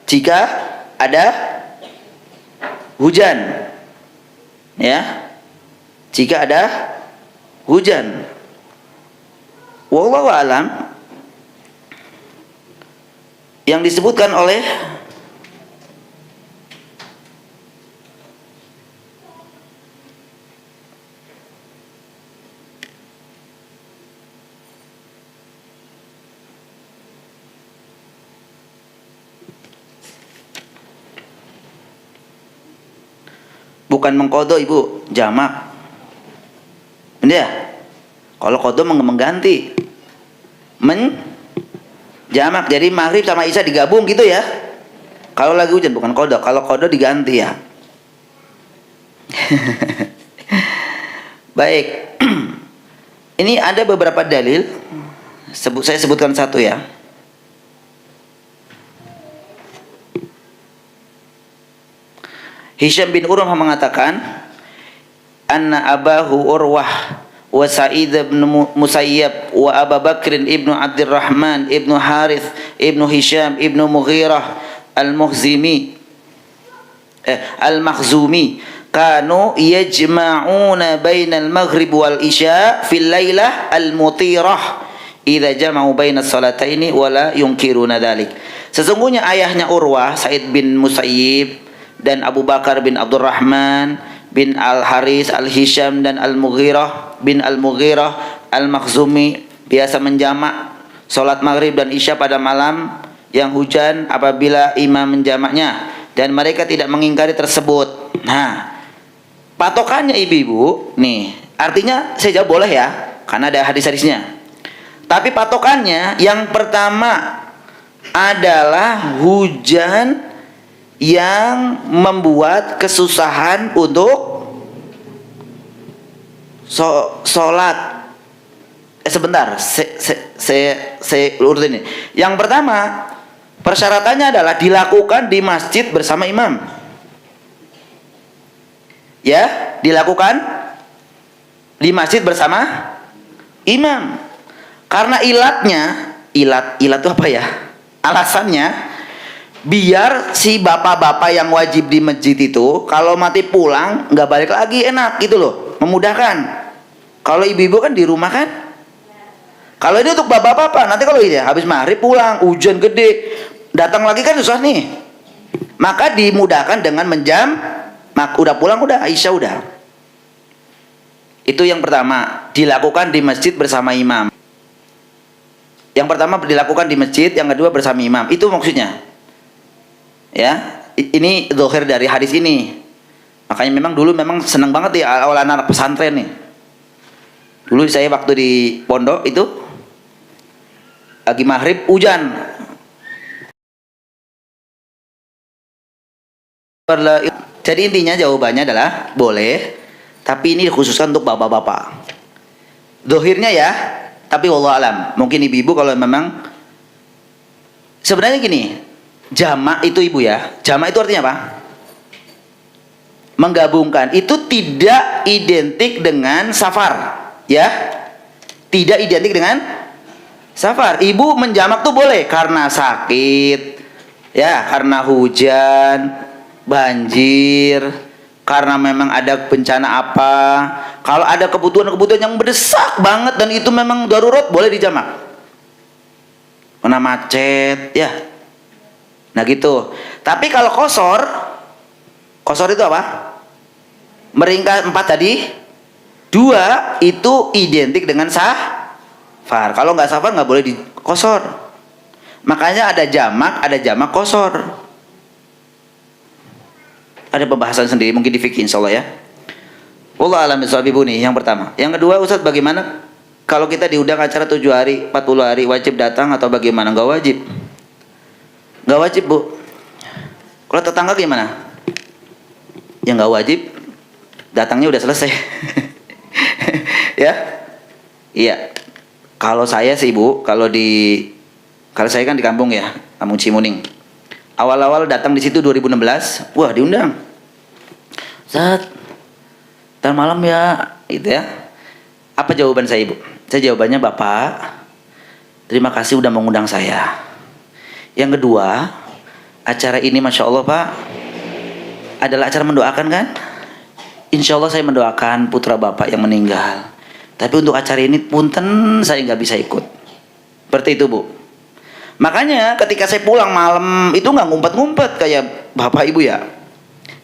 jika ada hujan, ya, jika ada hujan. Wallahu a'lam. Yang disebutkan oleh bukan mengqadha Ibu, jamak. Ini ya. Kalau qadha mengganti. Jamak. Jadi maghrib sama isya digabung gitu ya. Kalau lagi hujan bukan qadha, kalau qadha diganti ya. Baik. Ini ada beberapa dalil. Saya sebutkan satu ya. Hisham bin Urwah mengatakan, anna abahu Urwah wa Sa'id bin Musayyab wa Abu Bakr ibnu Abdurrahman ibnu Harith ibnu Hisham ibnu Mughirah al-Mukhzumi al-Makhzumi kanu yajma'una bainal maghrib wal isya fil lailah al-mutirah idza jama'u bainas salataini wala yunkiruna dzalik. Sesungguhnya ayahnya Urwah, Sa'id bin Musayyib, dan Abu Bakar bin Abdurrahman bin Al-Haris Al-Hisham dan Al-Mughirah bin Al-Mughirah Al-Makhzumi biasa menjamak salat maghrib dan isya pada malam yang hujan apabila imam menjamaknya, dan mereka tidak mengingkari tersebut. Nah, patokannya ibu-ibu nih, artinya saya jawab boleh ya, karena ada hadis-hadisnya. Tapi patokannya yang pertama adalah hujan yang membuat kesusahan untuk sholat. Sebentar, saya urutin ini. Yang pertama, persyaratannya adalah dilakukan di masjid bersama imam. Ya, dilakukan di masjid bersama imam. Karena ilat itu apa ya? Alasannya biar si bapak-bapak yang wajib di masjid itu kalau mati pulang nggak balik lagi, enak gitu loh, memudahkan. Kalau ibu-ibu kan di rumah kan. Kalau ini untuk bapak-bapak, nanti kalau ini habis maghrib pulang, hujan gede, datang lagi kan susah nih. Maka dimudahkan dengan udah pulang udah Aisyah udah. Itu yang pertama, dilakukan di masjid bersama imam. Yang pertama dilakukan di masjid, yang kedua bersama imam. Itu maksudnya. Ya, ini zahir dari hadis ini. Makanya memang dulu memang senang banget ya awal anak pesantren nih. Dulu saya waktu di pondok itu lagi maghrib hujan. Jadi intinya jawabannya adalah boleh, tapi ini dikhususkan untuk bapak-bapak. Zahirnya ya, tapi wallahu alam. Mungkin ibu-ibu kalau memang sebenarnya gini. Jamak itu ibu ya, jamak itu artinya apa? Menggabungkan. Itu tidak identik dengan safar, ya. Tidak identik dengan safar. Ibu menjamak tuh boleh karena sakit, ya, karena hujan, banjir, karena memang ada bencana apa. Kalau ada kebutuhan-kebutuhan yang mendesak banget dan itu memang darurat, boleh dijamak. Kena macet, ya. Nah gitu. Tapi kalau kosor itu apa? Meringkas 4 tadi, 2 itu identik dengan safar. Kalau nggak safar nggak boleh dikosor. Makanya ada jamak kosor. Ada pembahasan sendiri mungkin di fikih insyaallah ya. Wallahu a'lam bishawab ibu nih yang pertama. Yang kedua, Ustaz, bagaimana kalau kita diundang acara 7 hari, 40 hari wajib datang atau bagaimana? Nggak wajib. Nggak wajib, Bu. Kalau tetangga gimana? Yang nggak wajib, datangnya udah selesai. Ya, iya. Kalau saya sih ibu, kalau saya kan di kampung ya, kampung Cimuning. Awal-awal datang di situ 2016, wah diundang. Saat ntar malam ya, gitu ya. Apa jawaban saya ibu? Saya jawabannya, Bapak, terima kasih udah mengundang saya. Yang kedua, acara ini Masya Allah Pak, adalah acara mendoakan kan? Insya Allah saya mendoakan putra Bapak yang meninggal. Tapi untuk acara ini punten saya nggak bisa ikut. Seperti itu Bu. Makanya ketika saya pulang malam itu nggak ngumpet-ngumpet kayak Bapak Ibu ya.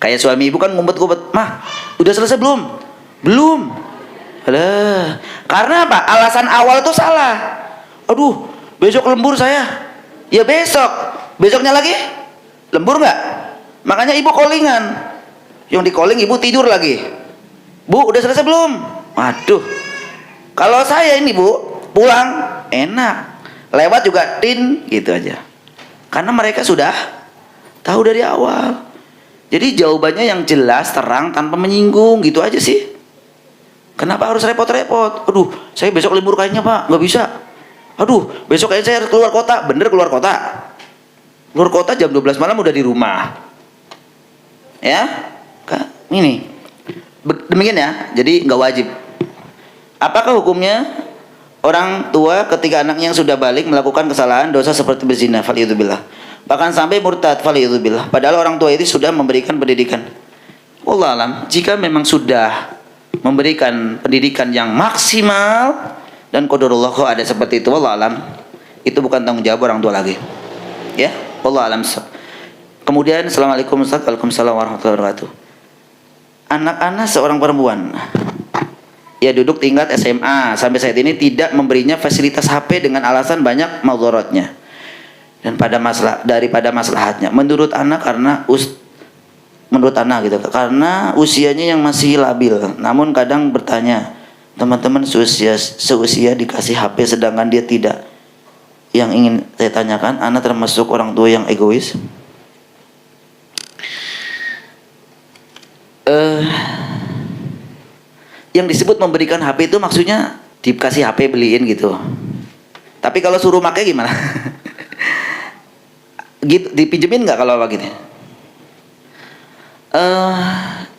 Kayak suami Ibu kan ngumpet-ngumpet. Mah, udah selesai belum? Belum. Alah. Karena apa? Alasan awal itu salah. Aduh, besok lembur saya. Ya besok. Besoknya lagi lembur nggak? Makanya Ibu callingan. Yang di calling Ibu tidur lagi. Bu, udah selesai belum? Waduh. Kalau saya ini Bu, pulang enak. Lewat juga tin gitu aja. Karena mereka sudah tahu dari awal. Jadi jawabannya yang jelas, terang, tanpa menyinggung gitu aja sih. Kenapa harus repot-repot? Aduh, saya besok libur kayaknya Pak, nggak bisa. Aduh, besok kayaknya saya harus keluar kota. Bener keluar kota. Keluar kota jam 12 malam udah di rumah. Ya, ini. Demikian ya. Jadi nggak wajib. Apakah hukumnya orang tua ketika anaknya yang sudah balik melakukan kesalahan dosa seperti berzina, faliyadzubillah, bahkan sampai murtad, faliyadzubillah, padahal orang tua itu sudah memberikan pendidikan? Wallahu alam, jika memang sudah memberikan pendidikan yang maksimal dan qadarullah kok ada seperti itu, wallahu alam, itu bukan tanggung jawab orang tua lagi. Ya, wallahu alam. Kemudian assalamualaikum Ustaz. Waalaikumsalam warahmatullahi wabarakatuh. Anak-anak seorang perempuan ya duduk tingkat SMA sampai saat ini tidak memberinya fasilitas HP dengan alasan banyak madharatnya dan daripada maslahatnya. Menurut anak gitu, karena usianya yang masih labil. Namun kadang bertanya, teman-teman seusia dikasih HP sedangkan dia tidak. Yang ingin saya tanyakan, anak termasuk orang tua yang egois? Yang disebut memberikan HP itu maksudnya dikasih HP beliin gitu. Tapi kalau suruh pakai gimana? Gitu, dipinjemin nggak kalau begitu?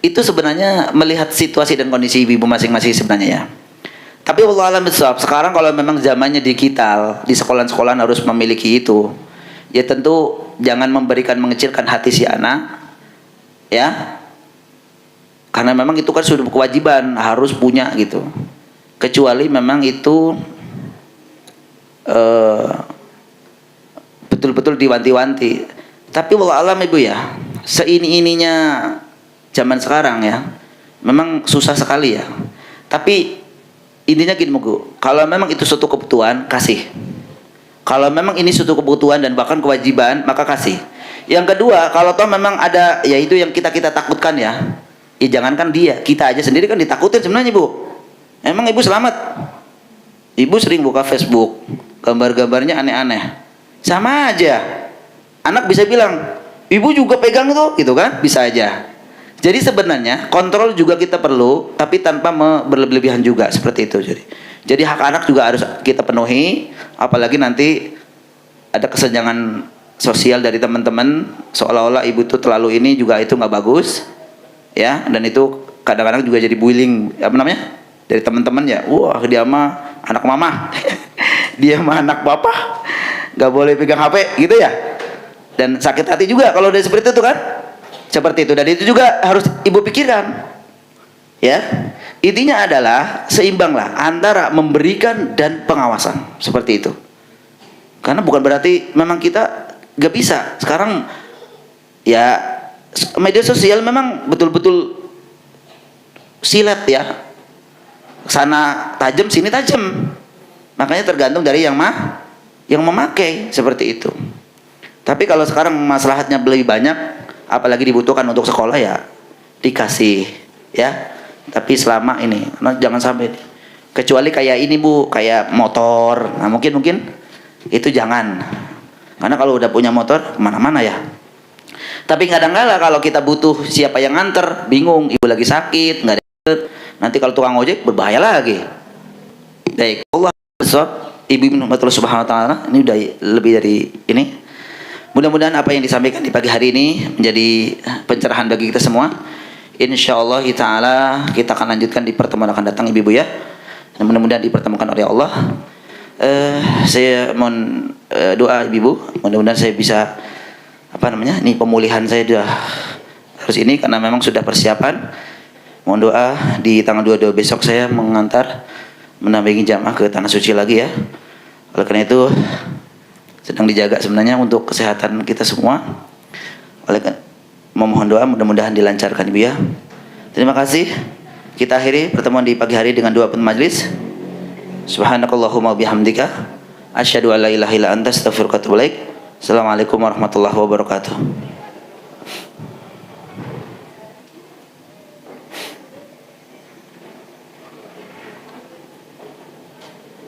Itu sebenarnya melihat situasi dan kondisi ibu masing-masing sebenarnya ya. Tapi wallahu a'lam bishawab, sekarang kalau memang zamannya digital, di sekolah-sekolah harus memiliki itu. Ya tentu jangan mengecilkan hati si anak. Ya. Karena memang itu kan sudah kewajiban, harus punya gitu. Kecuali memang itu betul-betul diwanti-wanti. Tapi wallahu alam ibu ya, seini-ininya zaman sekarang ya, memang susah sekali ya. Tapi intinya gini Bu, kalau memang itu suatu kebutuhan, kasih. Kalau memang ini suatu kebutuhan dan bahkan kewajiban, maka kasih. Yang kedua, kalau toh memang ada, ya itu yang kita takutkan ya. Ya jangankan dia, kita aja sendiri kan ditakutin sebenarnya Bu. Emang ibu selamat? Ibu sering buka Facebook, gambar-gambarnya aneh-aneh. Sama aja. Anak bisa bilang, ibu juga pegang itu, gitu kan? Bisa aja. Jadi sebenarnya kontrol juga kita perlu, tapi tanpa berlebihan juga seperti itu. Jadi hak anak juga harus kita penuhi, apalagi nanti ada kesenjangan sosial dari teman-teman, seolah-olah ibu tuh terlalu ini juga itu nggak bagus. Ya, dan itu kadang-kadang juga jadi bullying, apa namanya, dari teman-teman ya. Wah, dia mah anak mama, dia mah anak papa, nggak boleh pegang HP gitu ya. Dan sakit hati juga kalau udah seperti itu kan, seperti itu. Dan itu juga harus ibu pikirkan. Ya, intinya adalah seimbanglah antara memberikan dan pengawasan seperti itu. Karena bukan berarti memang kita nggak bisa. Sekarang ya media sosial memang betul-betul silet ya, sana tajam sini tajam, makanya tergantung dari yang memakai seperti itu. Tapi kalau sekarang maslahatnya lebih banyak, apalagi dibutuhkan untuk sekolah ya dikasih ya. Tapi selama ini jangan sampai, kecuali kayak ini Bu, kayak motor, nah mungkin itu jangan, karena kalau udah punya motor kemana-mana ya. Tapi kadang-kala kalau kita butuh siapa yang nganter, bingung, ibu lagi sakit, nggak ada, nanti kalau tukang ojek berbahaya lagi. Baik, Allah besok, Ibu Minummatullah Subhanahu Wa Taala, ini udah lebih dari ini. Mudah-mudahan apa yang disampaikan di pagi hari ini menjadi pencerahan bagi kita semua. Insyaallah Ta'ala kita akan lanjutkan di pertemuan akan datang, ibu-ibu ya. Dan mudah-mudahan dipertemukan oleh Allah. Saya mohon doa ibu, mudah-mudahan saya bisa ini pemulihan saya sudah harus ini karena memang sudah persiapan. Mohon doa di tanggal 22 besok saya mengantar menambahi jamaah ke tanah suci lagi ya. Oleh karena itu sedang dijaga sebenarnya untuk kesehatan kita semua. Oleh karena memohon doa mudah-mudahan dilancarkan ibu ya. Terima kasih. Kita akhiri pertemuan di pagi hari dengan doa penutup majelis. Subhanakallahumma bihamdika asyhadu an la ilaha illa anta astaghfiruka wa atubu ilaik. Assalamualaikum warahmatullahi wabarakatuh.